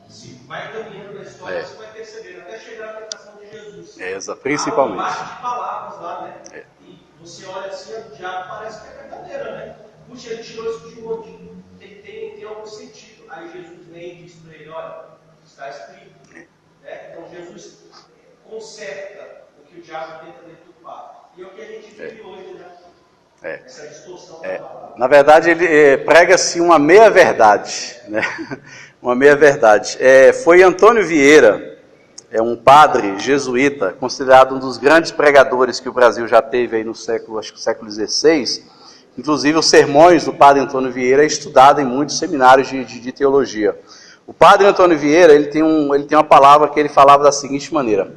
Se vai caminhando na história, você vai percebendo, até chegar à tentação de Jesus. Principalmente. Há um embate de palavras lá, né? E você olha assim, o diabo parece que é verdadeira, né? Puxa, ele tirou isso de onde? Tem algum sentido. Aí Jesus vem e diz para ele, olha, está escrito. Né? Então Jesus conserta o que o diabo tenta deturpar. E é o que a gente vive hoje, né? Essa distorção da palavra. Na verdade, ele prega-se uma meia-verdade, né? Uma meia-verdade. Foi Antônio Vieira, um padre jesuíta, considerado um dos grandes pregadores que o Brasil já teve aí no século XVI. Inclusive, os sermões do padre Antônio Vieira é estudado em muitos seminários de teologia. O padre Antônio Vieira, ele tem uma palavra que ele falava da seguinte maneira: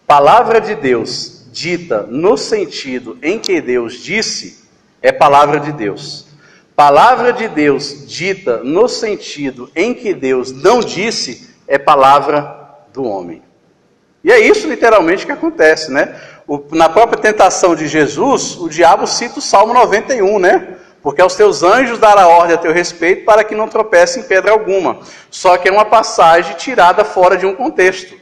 palavra de Deus dita no sentido em que Deus disse, é palavra de Deus. Palavra de Deus dita no sentido em que Deus não disse, é palavra do homem. E é isso literalmente que acontece, né? Na própria tentação de Jesus, o diabo cita o Salmo 91, né? Porque aos teus anjos dará ordem a teu respeito para que não tropece em pedra alguma. Só que é uma passagem tirada fora de um contexto,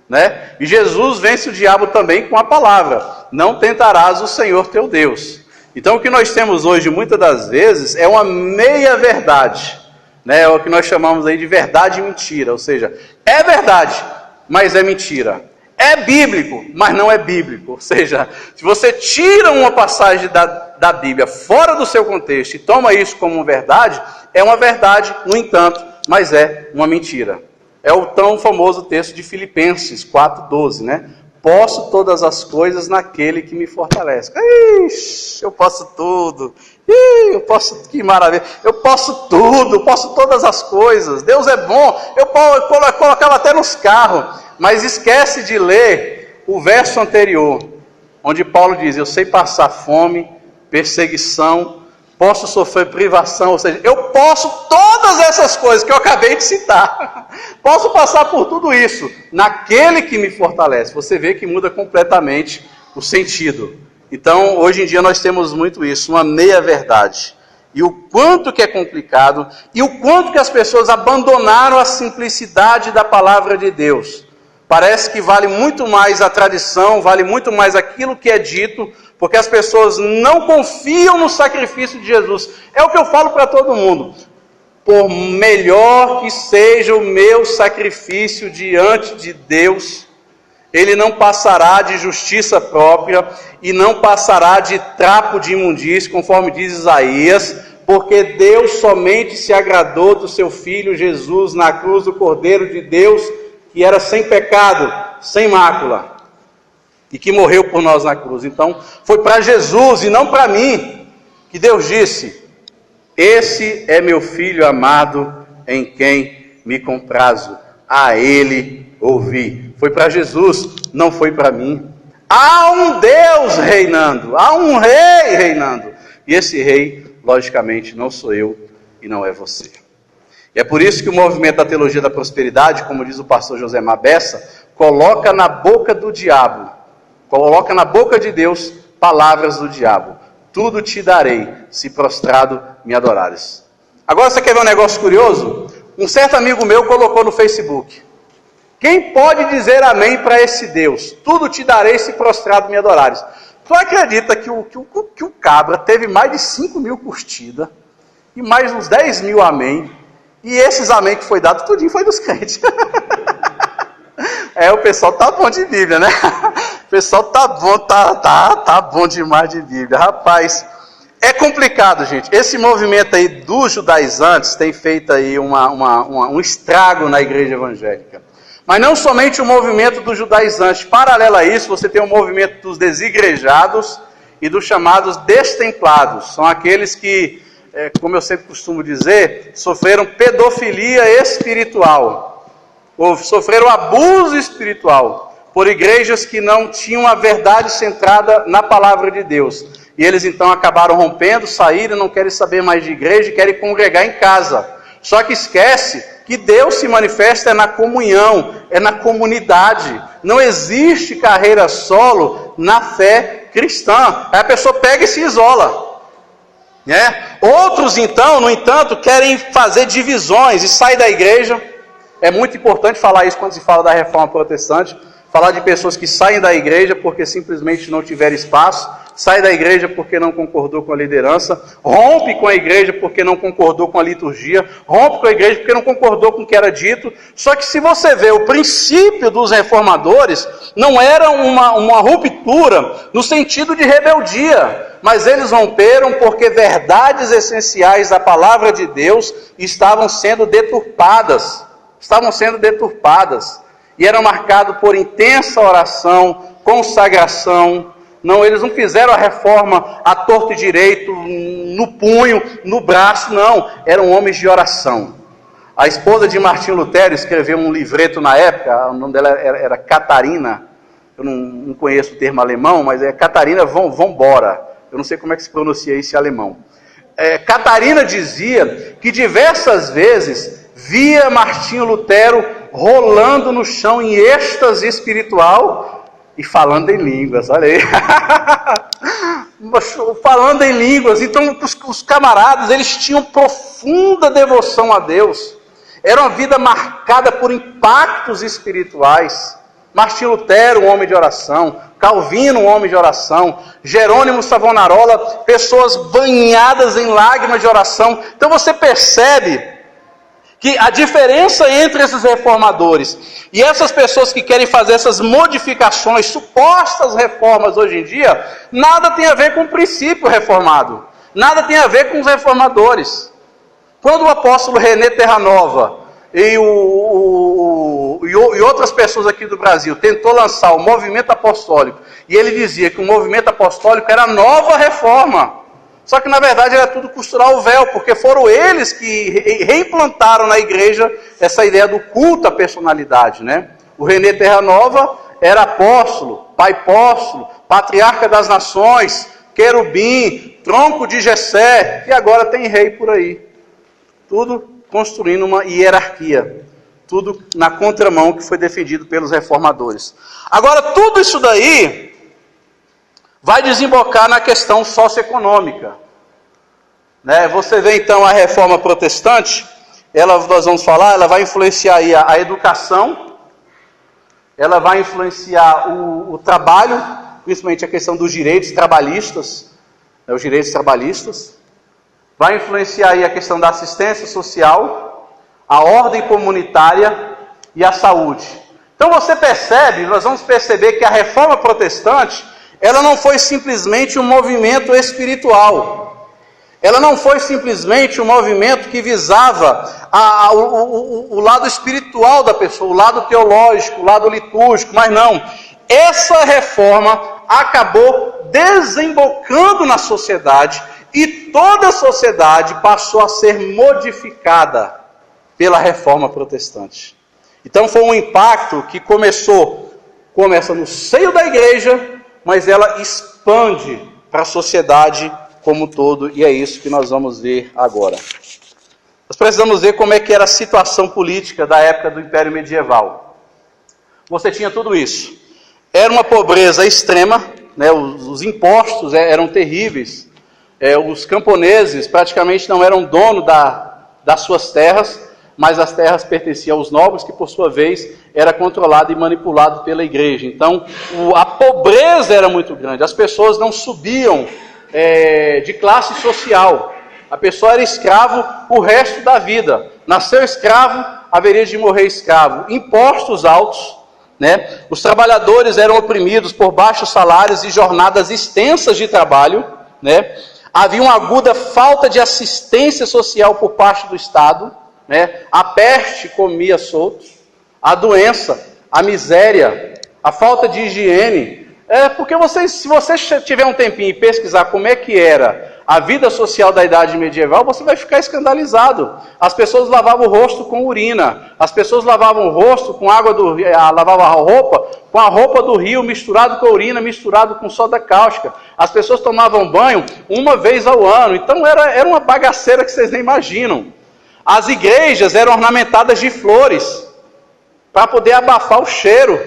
né? E Jesus vence o diabo também com a palavra: não tentarás o Senhor teu Deus. Então o que nós temos hoje, muitas das vezes, é uma meia-verdade, né? É o que nós chamamos aí de verdade e mentira. Ou seja, é verdade, mas é mentira. É bíblico, mas não é bíblico. Ou seja, se você tira uma passagem da Bíblia fora do seu contexto e toma isso como uma verdade, é uma verdade, no entanto, mas é uma mentira. É o tão famoso texto de Filipenses 4,12, né? Posso todas as coisas naquele que me fortalece. Ixi, eu posso tudo. Eu posso, que maravilha. Eu posso tudo, posso todas as coisas. Deus é bom. Eu colocava até nos carros. Mas esquece de ler o verso anterior, onde Paulo diz: eu sei passar fome, perseguição, posso sofrer privação. Ou seja, eu posso todas essas coisas que eu acabei de citar. Posso passar por tudo isso naquele que me fortalece. Você vê que muda completamente o sentido. Então, hoje em dia nós temos muito isso, uma meia-verdade. E o quanto que é complicado, e o quanto que as pessoas abandonaram a simplicidade da palavra de Deus. Parece que vale muito mais a tradição, vale muito mais aquilo que é dito, porque as pessoas não confiam no sacrifício de Jesus. É o que eu falo para todo mundo. Por melhor que seja o meu sacrifício diante de Deus, ele não passará de justiça própria e não passará de trapo de imundície, conforme diz Isaías, porque Deus somente se agradou do seu Filho Jesus na cruz, do Cordeiro de Deus, que era sem pecado, sem mácula, e que morreu por nós na cruz. Então, foi para Jesus e não para mim que Deus disse: esse é meu Filho amado, em quem me comprazo, a Ele ouvi. Foi para Jesus, não foi para mim. Há um Deus reinando, há um Rei reinando, e esse Rei, logicamente, não sou eu e não é você. E é por isso que o movimento da teologia da prosperidade, como diz o pastor Josemar Bessa, coloca na boca do diabo, coloca na boca de Deus palavras do diabo: tudo te darei, se prostrado me adorares. Agora você quer ver um negócio curioso? Um certo amigo meu colocou no Facebook: quem pode dizer amém para esse Deus? Tudo te darei, se prostrado me adorares. Tu acredita que o cabra teve mais de 5.000 curtidas e mais uns 10.000 amém? E esses amém que foi dado, tudinho foi dos crentes. O pessoal tá bom de Bíblia, né? O pessoal tá bom, tá bom demais de Bíblia. Rapaz, é complicado, gente. Esse movimento aí dos judaizantes tem feito aí um estrago na igreja evangélica. Mas não somente o movimento dos judaizantes. Paralelo a isso, você tem o movimento dos desigrejados e dos chamados destemplados. São aqueles que, como eu sempre costumo dizer, sofreram pedofilia espiritual, ou sofreram abuso espiritual, por igrejas que não tinham a verdade centrada na palavra de Deus. E eles então acabaram rompendo, saíram, não querem saber mais de igreja, querem congregar em casa. Só que esquece que Deus se manifesta na comunhão, é na comunidade. Não existe carreira solo na fé cristã. Aí a pessoa pega e se isola. Outros então, no entanto, querem fazer divisões e saem da igreja. É muito importante falar isso quando se fala da reforma protestante, falar de pessoas que saem da igreja porque simplesmente não tiveram espaço, sai da igreja porque não concordou com a liderança, rompe com a igreja porque não concordou com a liturgia, rompe com a igreja porque não concordou com o que era dito. Só que se você vê o princípio dos reformadores, não era uma ruptura no sentido de rebeldia, mas eles romperam porque verdades essenciais da palavra de Deus estavam sendo deturpadas. E eram marcados por intensa oração, consagração. Não, eles não fizeram a reforma à torto e direito, no punho, no braço, não. Eram homens de oração. A esposa de Martinho Lutero escreveu um livreto na época, o nome dela era Catarina. Eu não conheço o termo alemão, mas é Catarina Vambora. Eu não sei como é que se pronuncia isso em alemão. Catarina dizia que diversas vezes via Martinho Lutero rolando no chão em êxtase espiritual e falando em línguas, olha aí. Falando em línguas. Então os camaradas, eles tinham profunda devoção a Deus. Era uma vida marcada por impactos espirituais. Martinho Lutero, um homem de oração. Calvino, um homem de oração. Jerônimo Savonarola, pessoas banhadas em lágrimas de oração. Então você percebe que a diferença entre esses reformadores e essas pessoas que querem fazer essas modificações, supostas reformas hoje em dia, nada tem a ver com o princípio reformado. Nada tem a ver com os reformadores. Quando o apóstolo René Terranova e outras pessoas aqui do Brasil tentou lançar o movimento apostólico, e ele dizia que o movimento apostólico era a nova reforma. Só que na verdade era tudo costurar o véu, porque foram eles que reimplantaram na igreja essa ideia do culto à personalidade, né? O René Terranova era apóstolo, pai-apóstolo, patriarca das nações, querubim, tronco de Jessé, e agora tem rei por aí. Tudo construindo uma hierarquia, tudo na contramão que foi defendido pelos reformadores. Agora tudo isso daí vai desembocar na questão socioeconômica. Né? Você vê então a reforma protestante, nós vamos falar, ela vai influenciar aí a educação, ela vai influenciar o trabalho, principalmente a questão dos direitos trabalhistas, né, os direitos trabalhistas, vai influenciar aí a questão da assistência social, a ordem comunitária e a saúde. Então você percebe, nós vamos perceber que a reforma protestante, ela não foi simplesmente um movimento espiritual. Ela não foi simplesmente um movimento que visava o lado espiritual da pessoa, o lado teológico, o lado litúrgico, mas não. Essa reforma acabou desembocando na sociedade e toda a sociedade passou a ser modificada pela reforma protestante. Então foi um impacto que começa no seio da igreja, mas ela expande para a sociedade como um todo, e é isso que nós vamos ver agora. Nós precisamos ver como é que era a situação política da época do Império Medieval. Você tinha tudo isso. Era uma pobreza extrema, né? Os impostos eram terríveis. Os camponeses praticamente não eram donos das suas terras, mas as terras pertenciam aos nobres, que por sua vez era controlado e manipulado pela igreja. Então, a pobreza era muito grande, as pessoas não subiam de classe social. A pessoa era escravo o resto da vida. Nasceu escravo, haveria de morrer escravo. Impostos altos, né? Os trabalhadores eram oprimidos por baixos salários e jornadas extensas de trabalho, né? Havia uma aguda falta de assistência social por parte do Estado, né? A peste comia soltos, a doença, a miséria, a falta de higiene. Porque se você tiver um tempinho e pesquisar como é que era a vida social da Idade Medieval, você vai ficar escandalizado. As pessoas lavavam o rosto com urina, as pessoas lavavam o rosto com água do rio, lavavam a roupa com a roupa do rio, misturado com a urina, misturado com soda cáustica. As pessoas tomavam banho uma vez ao ano, então era uma bagaceira que vocês nem imaginam. As igrejas eram ornamentadas de flores, para poder abafar o cheiro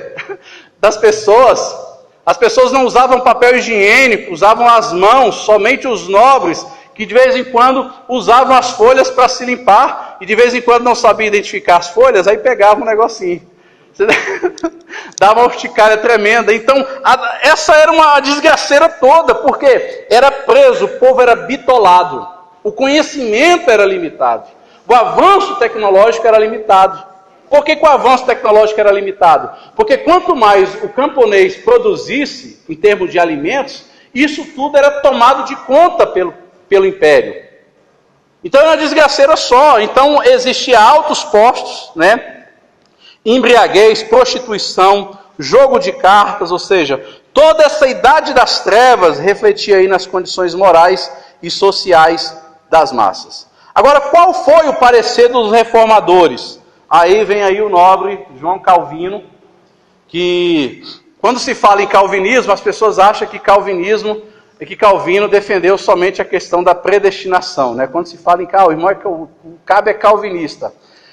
das pessoas. As pessoas não usavam papel higiênico, usavam as mãos, somente os nobres, que de vez em quando usavam as folhas para se limpar, e de vez em quando não sabiam identificar as folhas, aí pegavam um negocinho. Dá uma urticária tremenda. Então, essa era uma desgraceira toda, porque era preso, o povo era bitolado, o conhecimento era limitado, o avanço tecnológico era limitado. Por que o avanço tecnológico era limitado? Porque quanto mais o camponês produzisse, em termos de alimentos, isso tudo era tomado de conta pelo império. Então era uma desgraceira só. Então existia altos postos, né? Embriaguez, prostituição, jogo de cartas, ou seja, toda essa idade das trevas refletia aí nas condições morais e sociais das massas. Agora, qual foi o parecer dos reformadores? Aí vem aí o nobre João Calvino, que quando se fala em calvinismo, as pessoas acham que Calvino defendeu somente a questão da predestinação, né? Quando se fala em Calvino, o cabo é calvinista.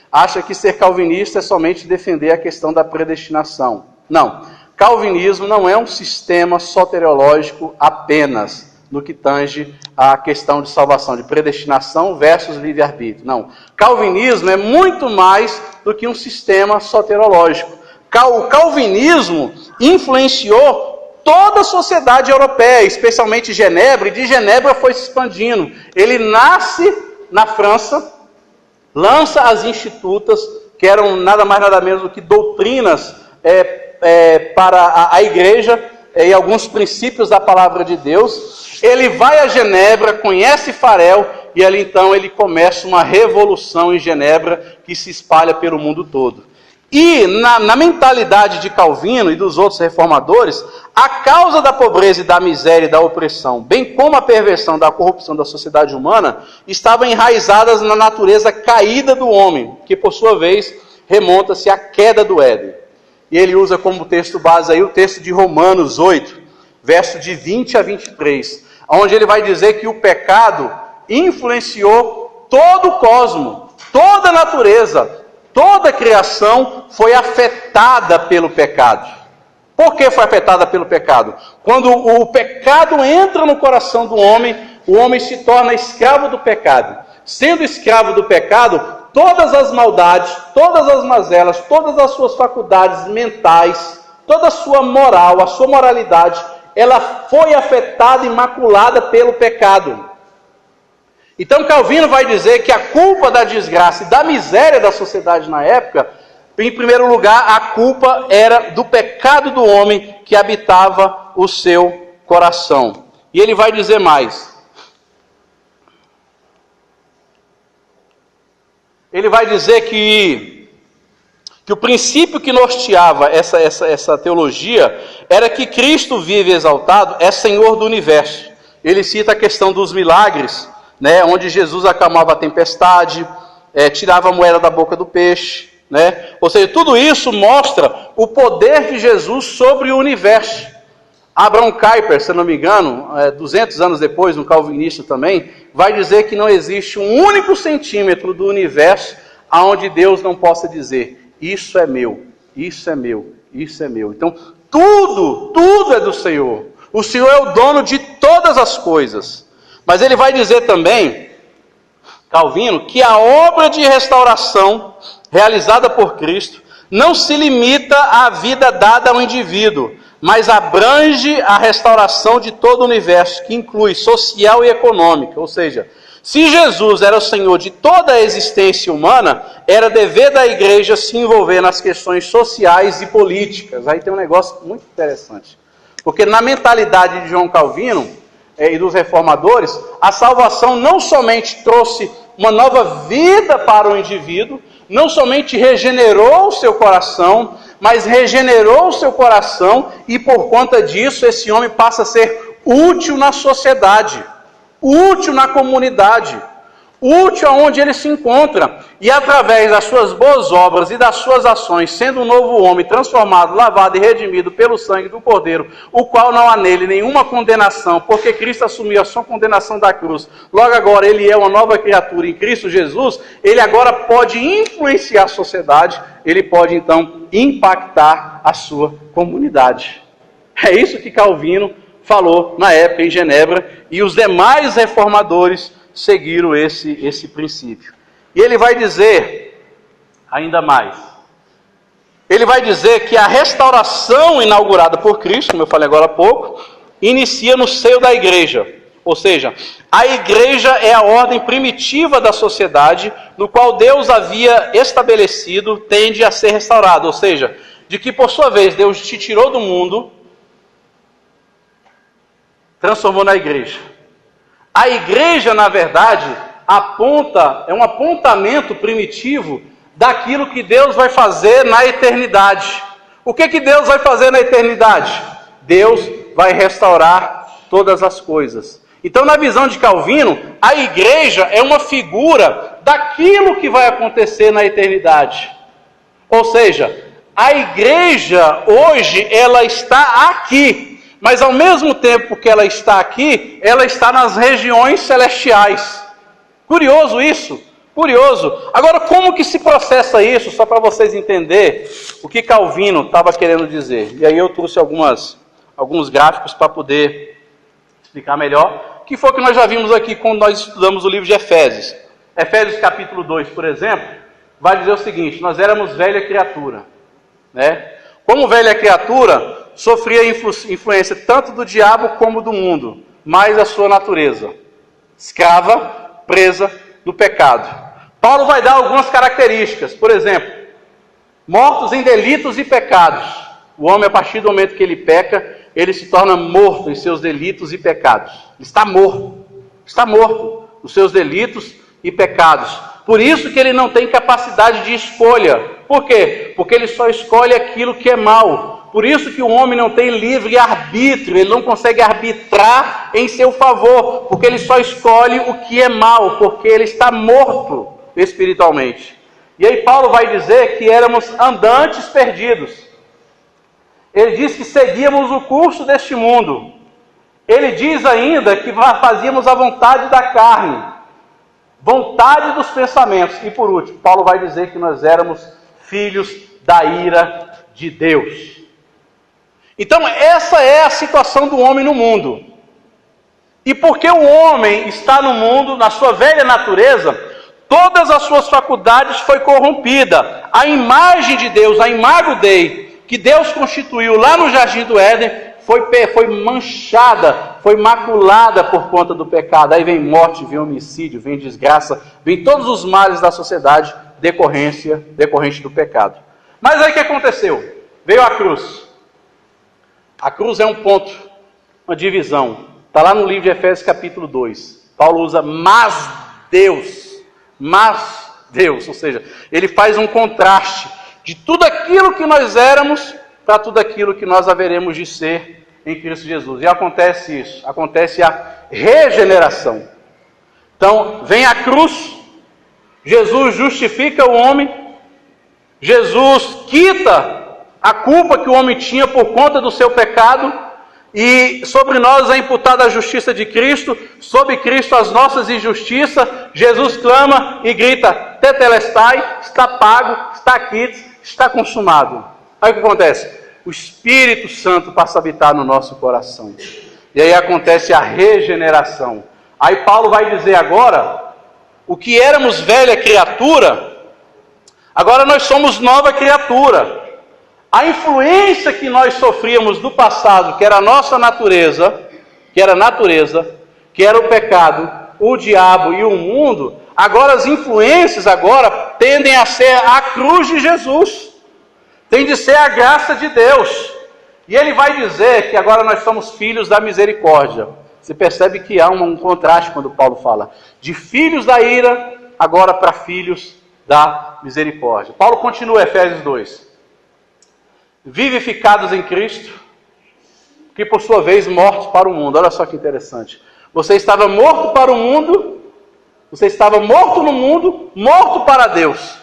Acha que ser calvinista é somente defender a questão da predestinação. Não. Calvinismo não é um sistema soteriológico apenas no que tange a questão de salvação, de predestinação versus livre-arbítrio. Não. Calvinismo é muito mais do que um sistema soteriológico. O calvinismo influenciou toda a sociedade europeia, especialmente Genebra, e de Genebra foi se expandindo. Ele nasce na França, lança as institutas, que eram nada mais nada menos do que doutrinas para a igreja, e alguns princípios da palavra de Deus. Ele vai a Genebra, conhece Farel, e ali então ele começa uma revolução em Genebra, que se espalha pelo mundo todo. E na mentalidade de Calvino e dos outros reformadores, a causa da pobreza e da miséria e da opressão, bem como a perversão da corrupção da sociedade humana, estavam enraizadas na natureza caída do homem, que por sua vez remonta-se à queda do Éden. E ele usa como texto base aí o texto de Romanos 8, verso de 20 a 23, onde ele vai dizer que o pecado influenciou todo o cosmos, toda a natureza, toda a criação foi afetada pelo pecado. Por que foi afetada pelo pecado? Quando o pecado entra no coração do homem, o homem se torna escravo do pecado. Sendo escravo do pecado, todas as maldades, todas as mazelas, todas as suas faculdades mentais, toda a sua moral, a sua moralidade, ela foi afetada e maculada pelo pecado. Então Calvino vai dizer que a culpa da desgraça e da miséria da sociedade na época, em primeiro lugar, a culpa era do pecado do homem que habitava o seu coração. E ele vai dizer mais. Ele vai dizer que o princípio que norteava essa teologia era que Cristo vive exaltado é Senhor do universo. Ele cita a questão dos milagres, né, onde Jesus acalmava a tempestade, tirava a moeda da boca do peixe, né? Ou seja, tudo isso mostra o poder de Jesus sobre o universo. Abraham Kuyper, se não me engano, 200 anos depois, um calvinista também, vai dizer que não existe um único centímetro do universo onde Deus não possa dizer, isso é meu, isso é meu, isso é meu. Então, tudo é do Senhor. O Senhor é o dono de todas as coisas. Mas ele vai dizer também, Calvino, que a obra de restauração realizada por Cristo não se limita à vida dada ao indivíduo, mas abrange a restauração de todo o universo, que inclui social e econômica. Ou seja, se Jesus era o Senhor de toda a existência humana, era dever da igreja se envolver nas questões sociais e políticas. Aí tem um negócio muito interessante. Porque na mentalidade de João Calvino e dos reformadores, a salvação não somente trouxe uma nova vida para o indivíduo, não somente regenerou o seu coração, mas regenerou o seu coração e por conta disso esse homem passa a ser útil na sociedade, útil na comunidade, útil aonde ele se encontra. E através das suas boas obras e das suas ações, sendo um novo homem transformado, lavado e redimido pelo sangue do Cordeiro, o qual não há nele nenhuma condenação, porque Cristo assumiu a sua condenação da cruz. Logo agora ele é uma nova criatura em Cristo Jesus, ele agora pode influenciar a sociedade, ele pode então impactar a sua comunidade. É isso que Calvino falou na época em Genebra, e os demais reformadores seguiram esse princípio. E ele vai dizer ainda mais. ele vai dizer que a restauração inaugurada por Cristo, como eu falei agora há pouco, inicia no seio da igreja. Ou seja, a igreja é a ordem primitiva da sociedade, no qual Deus havia estabelecido, tende a ser restaurado. Ou seja, de que por sua vez Deus te tirou do mundo, transformou na igreja. A igreja, na verdade, é um apontamento primitivo daquilo que Deus vai fazer na eternidade. O que Deus vai fazer na eternidade? Deus vai restaurar todas as coisas. Então, na visão de Calvino, a igreja é uma figura daquilo que vai acontecer na eternidade. Ou seja, a igreja hoje, ela está aqui, mas ao mesmo tempo que ela está aqui, ela está nas regiões celestiais. Curioso isso? Curioso. Agora, como que se processa isso? Só para vocês entenderem o que Calvino estava querendo dizer. E aí eu trouxe alguns gráficos para poder explicar melhor. Que foi o que nós já vimos aqui quando nós estudamos o livro de Efésios. Efésios capítulo 2, por exemplo, vai dizer o seguinte: nós éramos velha criatura, né? Como velha criatura, sofria influência tanto do diabo como do mundo, mas a sua natureza, escrava, presa do pecado. Paulo vai dar algumas características, por exemplo, mortos em delitos e pecados. O homem, a partir do momento que ele peca, ele se torna morto em seus delitos e pecados. Ele está morto nos seus delitos e pecados. Por isso que ele não tem capacidade de escolha. Por quê? Porque ele só escolhe aquilo que é mal. Por isso que o homem não tem livre arbítrio, ele não consegue arbitrar em seu favor, porque ele só escolhe o que é mal, porque ele está morto espiritualmente. E aí Paulo vai dizer que éramos andantes perdidos. Ele diz que seguíamos o curso deste mundo. Ele diz ainda que fazíamos a vontade da carne, vontade dos pensamentos. E por último, Paulo vai dizer que nós éramos filhos da ira de Deus. Então essa é a situação do homem no mundo. E porque o homem está no mundo, na sua velha natureza, todas as suas faculdades foi corrompida. A imagem de Deus, a imago Dei, que Deus constituiu lá no Jardim do Éden, foi manchada, foi maculada por conta do pecado. Aí vem morte, vem homicídio, vem desgraça, vem todos os males da sociedade decorrente do pecado. Mas aí o que aconteceu? Veio a cruz. A cruz é um ponto, uma divisão. Está lá no livro de Efésios capítulo 2. Paulo usa mas Deus, ou seja, ele faz um contraste de tudo aquilo que nós éramos para tudo aquilo que nós haveremos de ser em Cristo Jesus. E acontece isso, acontece a regeneração. Então, vem a cruz, Jesus justifica o homem, Jesus quita a culpa que o homem tinha por conta do seu pecado, e sobre nós é imputada a justiça de Cristo, sobre Cristo as nossas injustiças. Jesus clama e grita: Tetelestai, está pago, está quites, está consumado. Aí o que acontece? O Espírito Santo passa a habitar no nosso coração. E aí acontece a regeneração. Aí Paulo vai dizer agora, o que éramos velha criatura, agora nós somos nova criatura. A influência que nós sofríamos do passado, que era a nossa natureza, que era o pecado, o diabo e o mundo, agora as influências tendem a ser a cruz de Jesus. Tem de ser a graça de Deus. E ele vai dizer que agora nós somos filhos da misericórdia. Você percebe que há um contraste quando Paulo fala de filhos da ira, agora para filhos da misericórdia. Paulo continua, Efésios 2. Vivificados em Cristo, que por sua vez mortos para o mundo. Olha só que interessante. Você estava morto para o mundo, você estava morto no mundo, morto para Deus.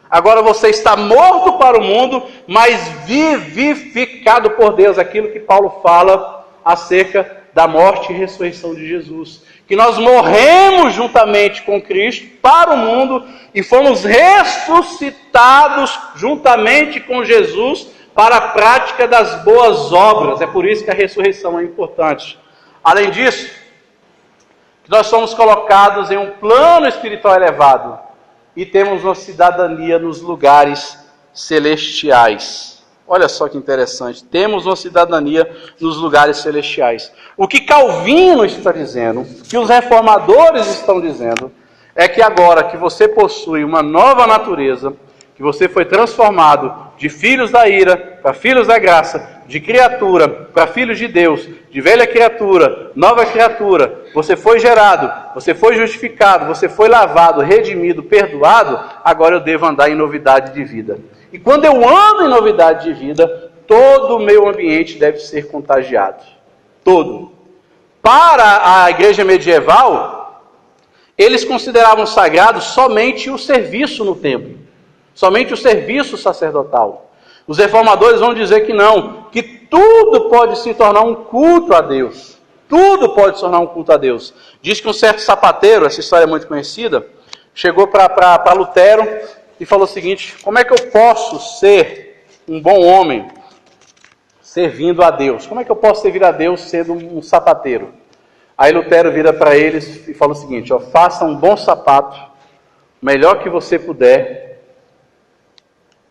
Agora você está morto para o mundo, mas vivificado por Deus. Aquilo que Paulo fala acerca da morte e ressurreição de Jesus. Que nós morremos juntamente com Cristo para o mundo e fomos ressuscitados juntamente com Jesus para a prática das boas obras. É por isso que a ressurreição é importante. Além disso, nós somos colocados em um plano espiritual elevado e temos uma cidadania nos lugares celestiais. Olha só que interessante. Temos uma cidadania nos lugares celestiais. O que Calvino está dizendo, que os reformadores estão dizendo, é que agora que você possui uma nova natureza, que você foi transformado de filhos da ira para filhos da graça, de criatura para filhos de Deus, de velha criatura, nova criatura, você foi gerado, você foi justificado, você foi lavado, redimido, perdoado, agora eu devo andar em novidade de vida. E quando eu ando em novidade de vida, todo o meu ambiente deve ser contagiado. Todo. Para a igreja medieval, eles consideravam sagrado somente o serviço no templo. Somente o serviço sacerdotal. Os reformadores vão dizer que não, que tudo pode se tornar um culto a Deus. Tudo pode se tornar um culto a Deus. Diz que um certo sapateiro, essa história é muito conhecida, chegou para Lutero e falou o seguinte: como é que eu posso ser um bom homem servindo a Deus? Como é que eu posso servir a Deus sendo um sapateiro? Aí Lutero vira para eles e fala o seguinte: faça um bom sapato, melhor que você puder,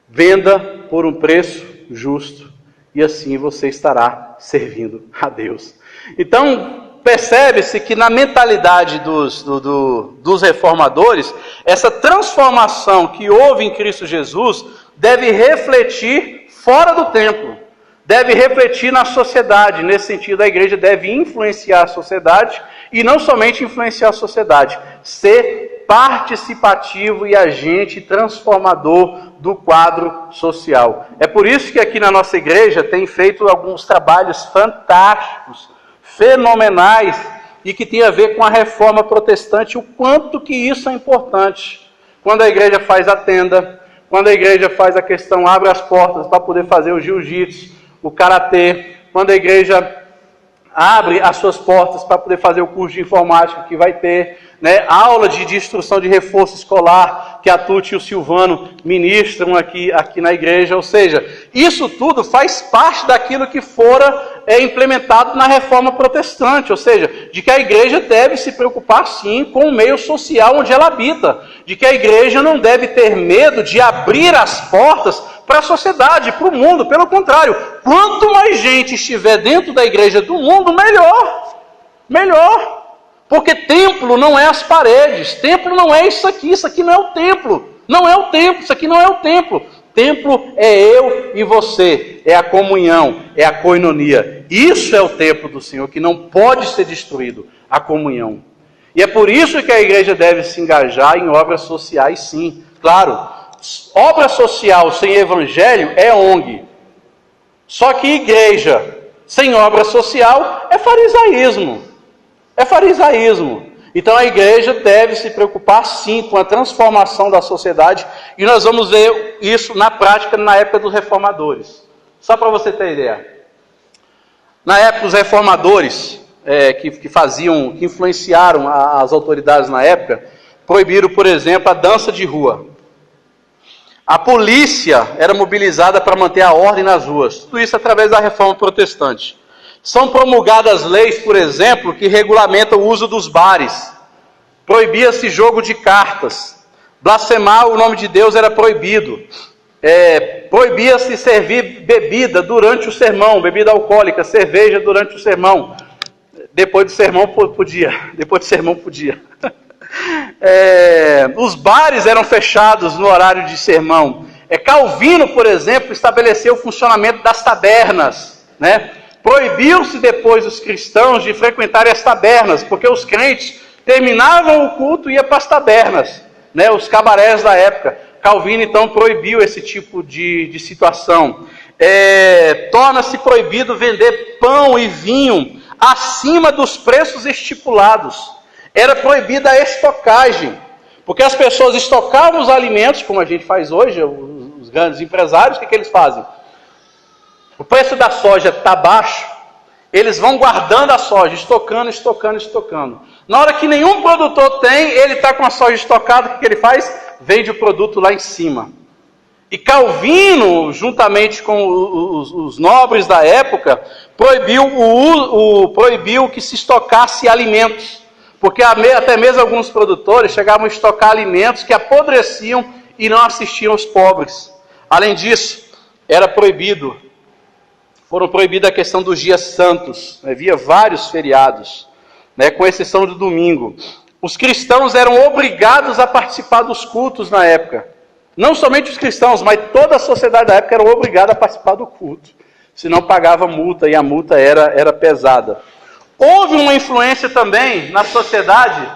venda por um preço justo, e assim você estará servindo a Deus. Então, percebe-se que na mentalidade dos reformadores, essa transformação que houve em Cristo Jesus deve refletir fora do templo, deve refletir na sociedade. Nesse sentido, a igreja deve influenciar a sociedade, e não somente influenciar a sociedade, ser participativo e agente transformador do quadro social. É por isso que aqui na nossa igreja tem feito alguns trabalhos fantásticos, fenomenais, e que tem a ver com a reforma protestante, o quanto que isso é importante. Quando a igreja faz a tenda, quando a igreja faz a questão, abre as portas para poder fazer o jiu-jitsu, o karatê, quando a igreja abre as suas portas para poder fazer o curso de informática que vai ter, né, aula de instrução de reforço escolar, que a Tuti e o Silvano ministram aqui na igreja. Ou seja, isso tudo faz parte daquilo que fora implementado na reforma protestante, ou seja, de que a igreja deve se preocupar sim com o meio social onde ela habita, de que a igreja não deve ter medo de abrir as portas para a sociedade, para o mundo. Pelo contrário, quanto mais gente estiver dentro da igreja do mundo, melhor. Melhor. Porque templo não é as paredes, templo não é isso aqui não é o templo. Não é o templo, isso aqui não é o templo. Templo é eu e você, é a comunhão, é a koinonia. Isso é o templo do Senhor, que não pode ser destruído, a comunhão. E é por isso que a igreja deve se engajar em obras sociais, sim. Claro, obra social sem evangelho é ONG. Só que igreja sem obra social é farisaísmo. É farisaísmo. Então a igreja deve se preocupar sim com a transformação da sociedade, e nós vamos ver isso na prática na época dos reformadores. Só para você ter ideia. Na época dos reformadores, que influenciaram as autoridades na época, proibiram, por exemplo, a dança de rua. A polícia era mobilizada para manter a ordem nas ruas. Tudo isso através da reforma protestante. São promulgadas leis, por exemplo, que regulamentam o uso dos bares. Proibia-se jogo de cartas. Blasfemar o nome de Deus era proibido. Proibia-se servir bebida durante o sermão, bebida alcoólica, cerveja durante o sermão. Depois do sermão podia. Os bares eram fechados no horário de sermão. Calvino, por exemplo, estabeleceu o funcionamento das tabernas, né? Proibiu-se depois os cristãos de frequentarem as tabernas, porque os crentes terminavam o culto e iam para as tabernas, né? Os cabarés da época. Calvino, então, proibiu esse tipo de situação. Torna-se proibido vender pão e vinho acima dos preços estipulados. Era proibida a estocagem, porque as pessoas estocavam os alimentos, como a gente faz hoje, os grandes empresários, o que eles fazem? O preço da soja está baixo, eles vão guardando a soja, estocando. Na hora que nenhum produtor tem, ele está com a soja estocada, o que ele faz? Vende o produto lá em cima. E Calvino, juntamente com os nobres da época, proibiu que se estocasse alimentos. Porque até mesmo alguns produtores chegavam a estocar alimentos que apodreciam e não assistiam os pobres. Além disso, foram proibidas a questão dos dias santos. Havia vários feriados, com exceção do domingo. Os cristãos eram obrigados a participar dos cultos na época. Não somente os cristãos, mas toda a sociedade da época era obrigada a participar do culto. Senão pagava multa, e a multa era pesada. Houve uma influência também na sociedade,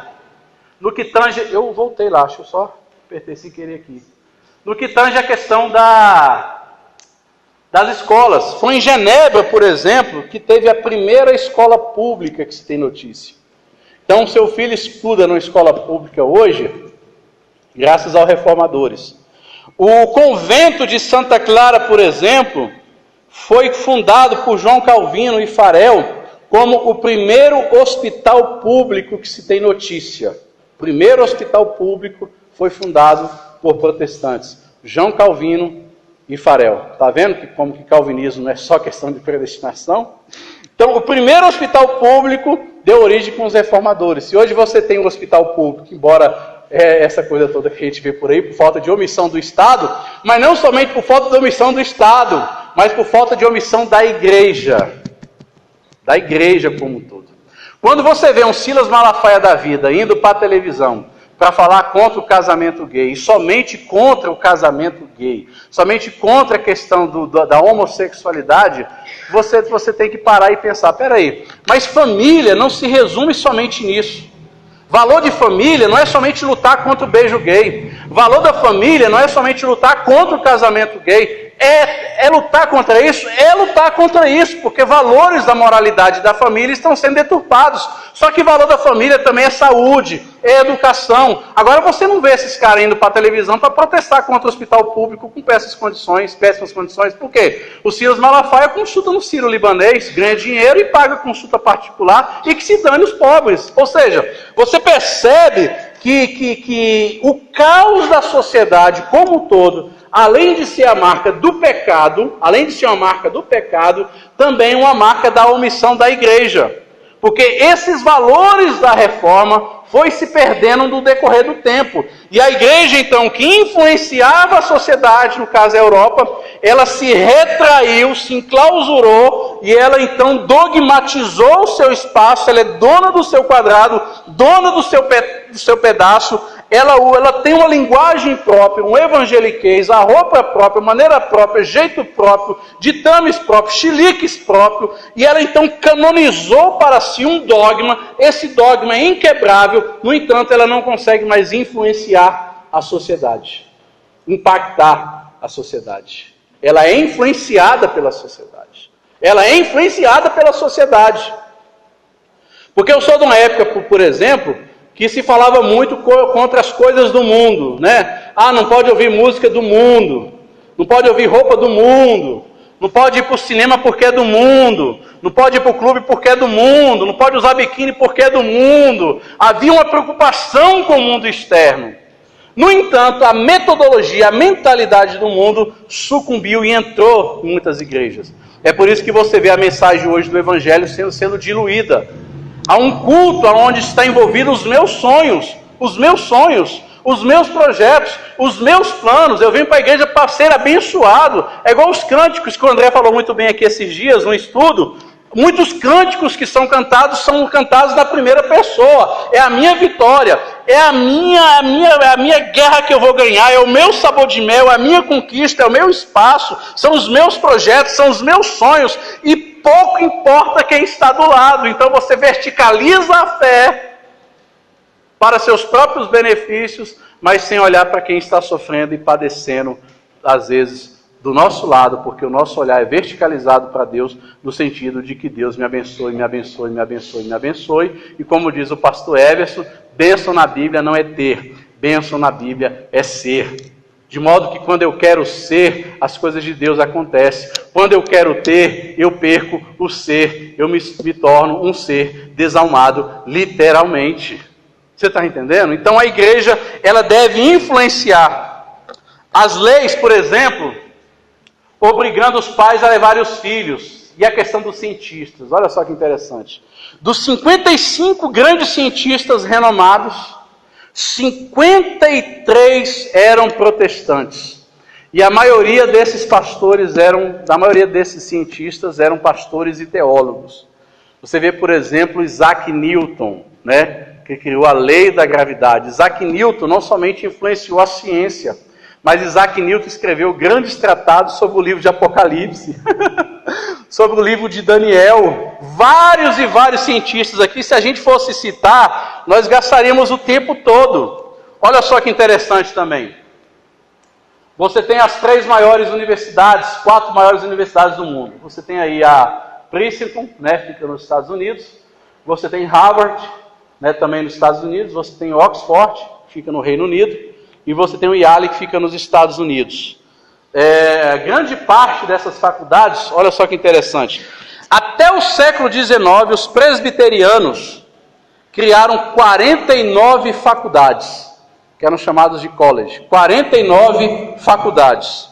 no que tange... Eu voltei lá, deixa eu só apertei sem querer aqui. No que tange a questão das escolas. Foi em Genebra, por exemplo, que teve a primeira escola pública que se tem notícia. Então, seu filho estuda numa escola pública hoje, graças aos reformadores. O convento de Santa Clara, por exemplo, foi fundado por João Calvino e Farel como o primeiro hospital público que se tem notícia. O primeiro hospital público foi fundado por protestantes. João Calvino e Farel. Está vendo como que calvinismo não é só questão de predestinação? Então, o primeiro hospital público deu origem com os reformadores. Se hoje você tem um hospital público, embora essa coisa toda que a gente vê por aí, por falta de omissão do Estado, mas não somente por falta de omissão do Estado, mas por falta de omissão da igreja como um todo. Quando você vê um Silas Malafaia da vida indo para a televisão para falar contra o casamento gay, e somente contra o casamento gay, somente contra a questão da homossexualidade, você tem que parar e pensar, peraí, mas família não se resume somente nisso. Valor de família não é somente lutar contra o beijo gay. Valor da família não é somente lutar contra o casamento gay. É lutar contra isso? É lutar contra isso, porque valores da moralidade da família estão sendo deturpados. Só que valor da família também é saúde, é educação. Agora você não vê esses caras indo para a televisão para protestar contra o hospital público com péssimas condições. Por quê? O Silas Malafaia consulta no Sírio-Libanês, ganha dinheiro e paga consulta particular e que se dane os pobres. Ou seja, você percebe que o caos da sociedade como um todo, além de ser a marca do pecado, também é uma marca da omissão da igreja. Porque esses valores da reforma foi se perdendo no decorrer do tempo. E a igreja, então, que influenciava a sociedade, no caso a Europa, ela se retraiu, se enclausurou, e ela, então, dogmatizou o seu espaço, ela é dona do seu quadrado, dona do seu pedaço, ela tem uma linguagem própria, um evangeliquez, a roupa própria, maneira própria, jeito próprio, ditames próprios, chiliques próprio, e ela então canonizou para si um dogma, esse dogma é inquebrável, no entanto ela não consegue mais influenciar a sociedade, impactar a sociedade. Ela é influenciada pela sociedade. Porque eu sou de uma época, por exemplo, que se falava muito contra as coisas do mundo, né? Não pode ouvir música do mundo, não pode ouvir roupa do mundo, não pode ir para o cinema porque é do mundo, não pode ir para o clube porque é do mundo, não pode usar biquíni porque é do mundo. Havia uma preocupação com o mundo externo. No entanto, a metodologia, a mentalidade do mundo sucumbiu e entrou em muitas igrejas. É por isso que você vê a mensagem hoje do Evangelho sendo diluída. Há um culto onde está envolvido os meus sonhos, os meus projetos, os meus planos. Eu venho para a igreja para ser abençoado. É igual os cânticos que o André falou muito bem aqui esses dias no estudo. Muitos cânticos que são cantados na primeira pessoa. É a minha vitória, é a minha guerra que eu vou ganhar, é o meu sabor de mel, é a minha conquista, é o meu espaço, são os meus projetos, são os meus sonhos. E pouco importa quem está do lado. Então você verticaliza a fé para seus próprios benefícios, mas sem olhar para quem está sofrendo e padecendo, às vezes, do nosso lado, porque o nosso olhar é verticalizado para Deus, no sentido de que Deus me abençoe, me abençoe, me abençoe, me abençoe. E como diz o pastor Everson, bênção na Bíblia não é ter, bênção na Bíblia é ser. De modo que quando eu quero ser, as coisas de Deus acontecem. Quando eu quero ter, eu perco o ser, eu me torno um ser desalmado, literalmente. Você está entendendo? Então a igreja, ela deve influenciar. As leis, por exemplo, obrigando os pais a levarem os filhos. E a questão dos cientistas, olha só que interessante. Dos 55 grandes cientistas renomados, 53 eram protestantes. E a maioria desses pastores a maioria desses cientistas eram pastores e teólogos. Você vê, por exemplo, Isaac Newton, né, que criou a lei da gravidade. Isaac Newton não somente influenciou a ciência, mas Isaac Newton escreveu grandes tratados sobre o livro de Apocalipse, sobre o livro de Daniel. Vários e vários cientistas aqui, se a gente fosse citar, nós gastaríamos o tempo todo. Olha só que interessante também. Você tem as 4 maiores universidades do mundo. Você tem aí a Princeton, né, fica nos Estados Unidos. Você tem Harvard, né, também nos Estados Unidos. Você tem Oxford, que fica no Reino Unido. E você tem o Yale, que fica nos Estados Unidos. Grande parte dessas faculdades, olha só que interessante. Até o século XIX, os presbiterianos criaram 49 faculdades, que eram chamados de college. 49 faculdades.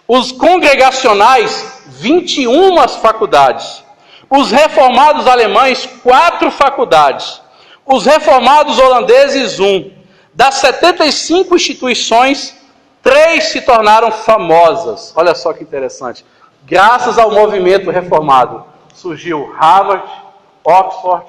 Os congregacionais, 21 faculdades. Os reformados alemães, 4 faculdades. Os reformados holandeses, 1. Das 75 instituições, 3 se tornaram famosas. Olha só que interessante. Graças ao movimento reformado, surgiu Harvard, Oxford,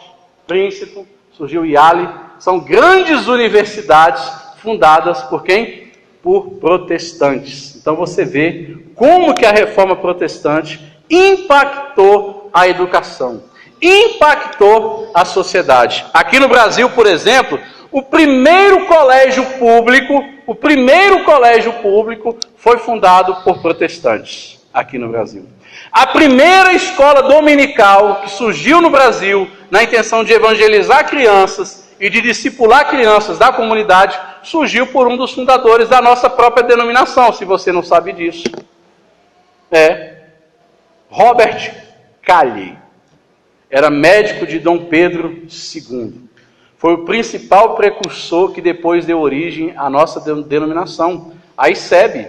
Princeton, surgiu Yale. São grandes universidades fundadas por quem? Por protestantes. Então você vê como que a reforma protestante impactou a educação, impactou a sociedade. Aqui no Brasil, por exemplo, o primeiro colégio público foi fundado por protestantes, aqui no Brasil. A primeira escola dominical que surgiu no Brasil, na intenção de evangelizar crianças e de discipular crianças da comunidade, surgiu por um dos fundadores da nossa própria denominação, se você não sabe disso. Robert Calley. Era médico de Dom Pedro II. Foi o principal precursor que depois deu origem à nossa denominação, a ICEB,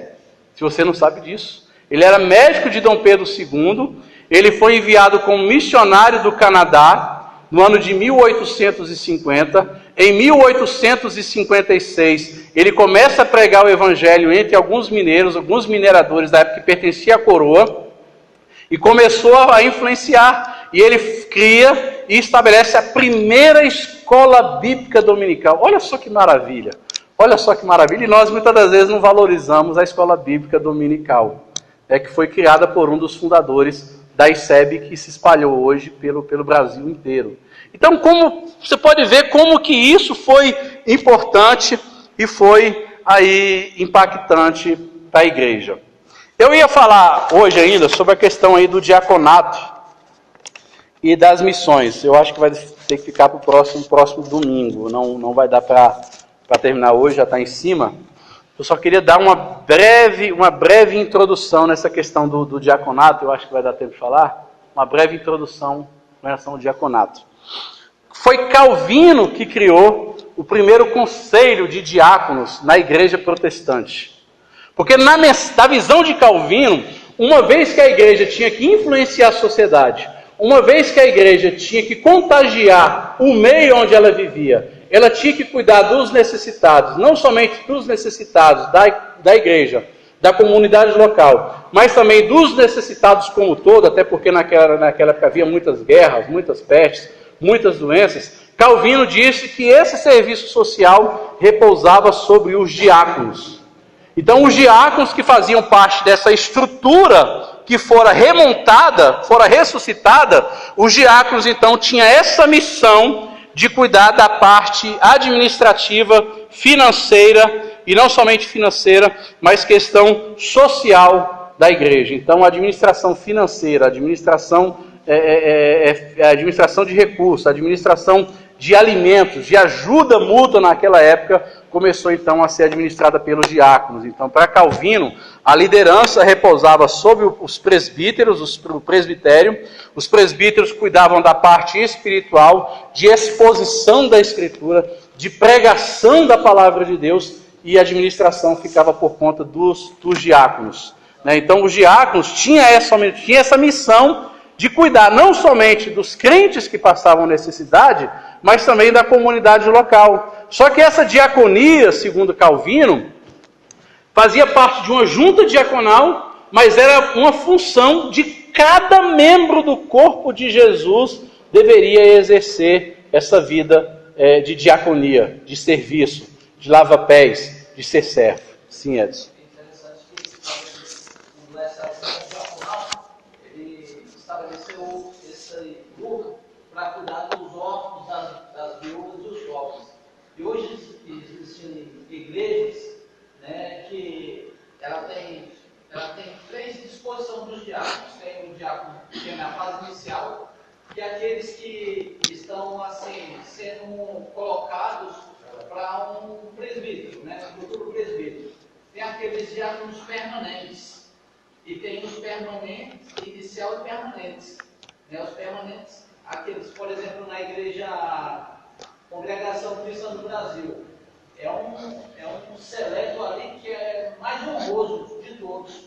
se você não sabe disso. Ele era médico de Dom Pedro II, ele foi enviado como missionário do Canadá no ano de 1850. Em 1856, ele começa a pregar o evangelho entre alguns mineiros, alguns mineradores da época que pertencia à coroa, e começou a influenciar. E ele cria e estabelece a primeira escola bíblica dominical. Olha só que maravilha. Olha só que maravilha. E nós muitas das vezes não valorizamos a escola bíblica dominical, que foi criada por um dos fundadores da ICEB, que se espalhou hoje pelo Brasil inteiro. Então, como você pode ver como que isso foi importante e foi aí impactante para a igreja. Eu ia falar hoje ainda sobre a questão aí do diaconato e das missões. Eu acho que vai ter que ficar para o próximo domingo. Não vai dar para terminar hoje, já está em cima. Eu só queria dar uma breve introdução nessa questão do diaconato. Eu acho que vai dar tempo de falar. Uma breve introdução com relação ao diaconato. Foi Calvino que criou o primeiro conselho de diáconos na igreja protestante. Porque na visão de Calvino, uma vez que a igreja tinha que influenciar a sociedade, uma vez que a igreja tinha que contagiar o meio onde ela vivia, ela tinha que cuidar dos necessitados, não somente dos necessitados da igreja, da comunidade local, mas também dos necessitados como um todo, até porque naquela época havia muitas guerras, muitas pestes, muitas doenças. Calvino disse que esse serviço social repousava sobre os diáconos. Então, os diáconos que faziam parte dessa estrutura que fora remontada, fora ressuscitada, os diáconos, então, tinham essa missão de cuidar da parte administrativa, financeira, e não somente financeira, mas questão social da igreja. Então, a administração financeira, a administração de recursos, a administração de alimentos, de ajuda mútua naquela época, começou então a ser administrada pelos diáconos. Então, para Calvino, a liderança repousava sobre os presbíteros, o presbitério. Os presbíteros cuidavam da parte espiritual, de exposição da Escritura, de pregação da palavra de Deus, e a administração ficava por conta dos diáconos. Então, os diáconos tinham essa missão de cuidar não somente dos crentes que passavam necessidade, mas também da comunidade local. Só que essa diaconia, segundo Calvino, fazia parte de uma junta diaconal, mas era uma função de cada membro do corpo de Jesus deveria exercer essa vida de diaconia, de serviço, de lava-pés, de ser servo. Sim, Edson. É interessante que essa diaconal, ele estabeleceu esse grupo para cuidar dos órfãos, das viúvas e dos órfãos. E hoje existem igrejas, né, que ela tem 3 disposições dos diáconos. Tem o diácono que é na fase inicial, que é aqueles que estão assim, sendo colocados para um presbítero, né, um futuro presbítero. Tem aqueles diáconos permanentes, e tem os permanentes, inicial e permanentes. Né, os permanentes, aqueles, por exemplo, na igreja Congregação Cristã do Brasil, é um seleto ali que é mais honroso de todos.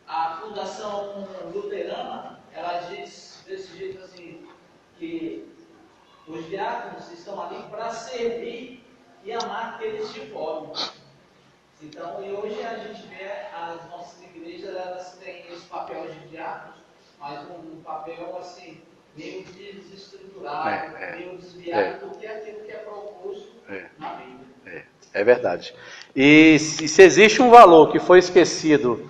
A Fundação Luterana, ela diz desse jeito assim, que os diáconos estão ali para servir e amar aqueles que podem. Então, e hoje a gente vê as nossas igrejas, elas têm esse papel de diáconos, mas um papel assim, meio desestruturado, meio desviado do que é aquilo que é proposto na Bíblia. É verdade. E se existe um valor que foi esquecido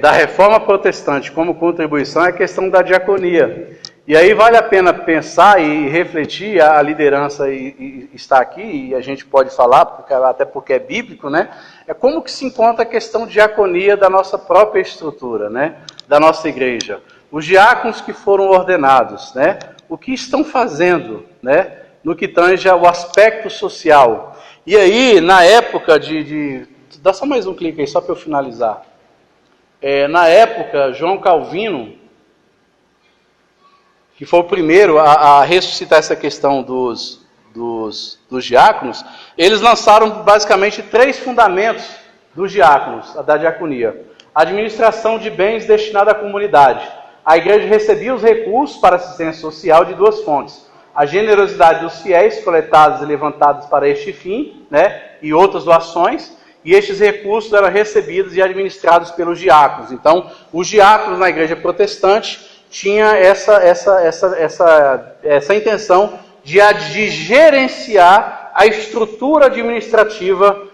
da reforma protestante como contribuição, é a questão da diaconia. E aí vale a pena pensar e refletir, a liderança está aqui, e a gente pode falar, até porque é bíblico, né? É como que se encontra a questão de diaconia da nossa própria estrutura, né? Da nossa igreja. Os diáconos que foram ordenados, né? O que estão fazendo, né? No que tange ao aspecto social. E aí, na época dá só mais um clique aí, só para eu finalizar. Na época, João Calvino, que foi o primeiro a ressuscitar essa questão dos diáconos, eles lançaram basicamente 3 fundamentos dos diáconos, da diaconia. A administração de bens destinada à comunidade. A igreja recebia os recursos para assistência social de 2 fontes. A generosidade dos fiéis, coletados e levantados para este fim, né, e outras doações, e estes recursos eram recebidos e administrados pelos diáconos. Então, os diáconos na igreja protestante tinham essa intenção de gerenciar a estrutura administrativa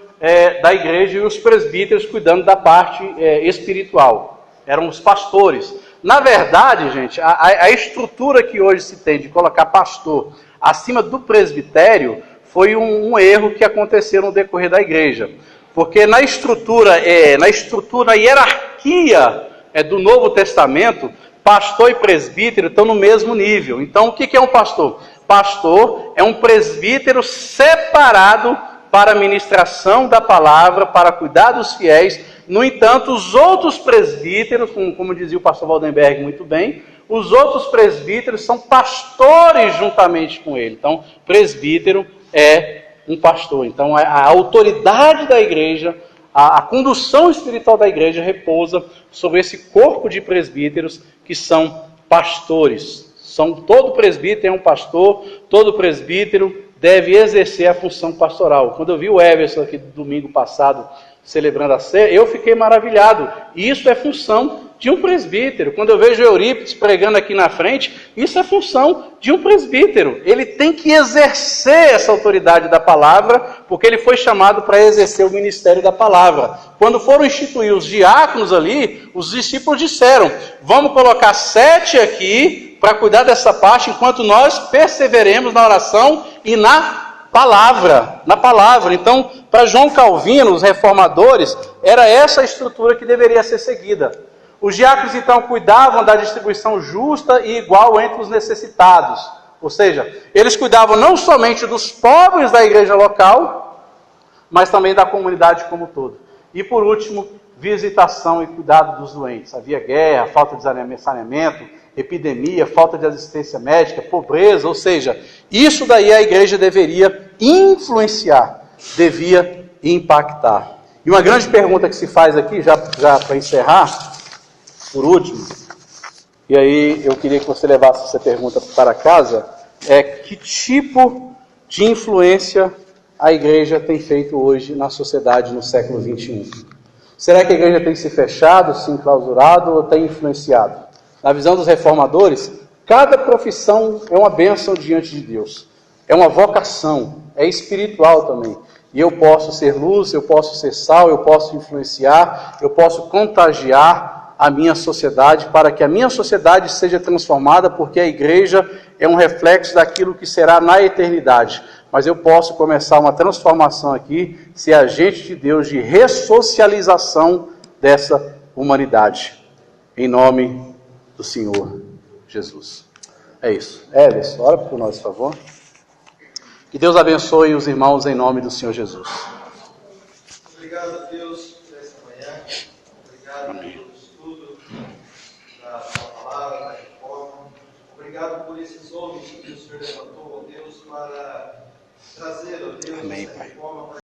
da igreja, e os presbíteros cuidando da parte espiritual. Eram os pastores. Na verdade, gente, a estrutura que hoje se tem de colocar pastor acima do presbitério foi um erro que aconteceu no decorrer da igreja. Porque na estrutura, na hierarquia do Novo Testamento, pastor e presbítero estão no mesmo nível. Então, o que é um pastor? Pastor é um presbítero separado para a ministração da palavra, para cuidar dos fiéis. No entanto, os outros presbíteros, como dizia o pastor Waldenberg muito bem, os outros presbíteros são pastores juntamente com ele. Então, presbítero é um pastor. Então, a autoridade da igreja, a condução espiritual da igreja repousa sobre esse corpo de presbíteros que são pastores. Todo presbítero é um pastor, todo presbítero deve exercer a função pastoral. Quando eu vi o Everson aqui domingo passado celebrando a ceia, eu fiquei maravilhado. E isso é função de um presbítero. Quando eu vejo Eurípides pregando aqui na frente, isso é função de um presbítero. Ele tem que exercer essa autoridade da palavra, porque ele foi chamado para exercer o ministério da palavra. Quando foram instituir os diáconos ali, os discípulos disseram: vamos colocar 7 aqui para cuidar dessa parte, enquanto nós perseveremos na oração e na palavra. Então, para João Calvino, os reformadores, era essa a estrutura que deveria ser seguida. Os diáconos, então, cuidavam da distribuição justa e igual entre os necessitados. Ou seja, eles cuidavam não somente dos pobres da igreja local, mas também da comunidade como um todo. E, por último, visitação e cuidado dos doentes. Havia guerra, falta de saneamento, epidemia, falta de assistência médica, pobreza, ou seja, isso daí a igreja deveria influenciar, devia impactar. E uma grande pergunta que se faz aqui, já para encerrar, por último, e aí eu queria que você levasse essa pergunta para casa, é: que tipo de influência a igreja tem feito hoje na sociedade no século XXI? Será que a igreja tem se fechado, se enclausurado ou tem influenciado? Na visão dos reformadores, cada profissão é uma bênção diante de Deus. É uma vocação, é espiritual também. E eu posso ser luz, eu posso ser sal, eu posso influenciar, eu posso contagiar a minha sociedade para que a minha sociedade seja transformada, porque a igreja é um reflexo daquilo que será na eternidade. Mas eu posso começar uma transformação aqui, ser agente de Deus de ressocialização dessa humanidade. Em nome do Senhor Jesus. É isso. Elis, ora por nós, por favor. Que Deus abençoe os irmãos em nome do Senhor Jesus. Obrigado a Deus por essa manhã. Obrigado pelo estudo da sua palavra, da reforma. Obrigado por esses homens que o Senhor levantou, ó Deus, para trazer, ó Deus, Amém, essa Pai. reforma.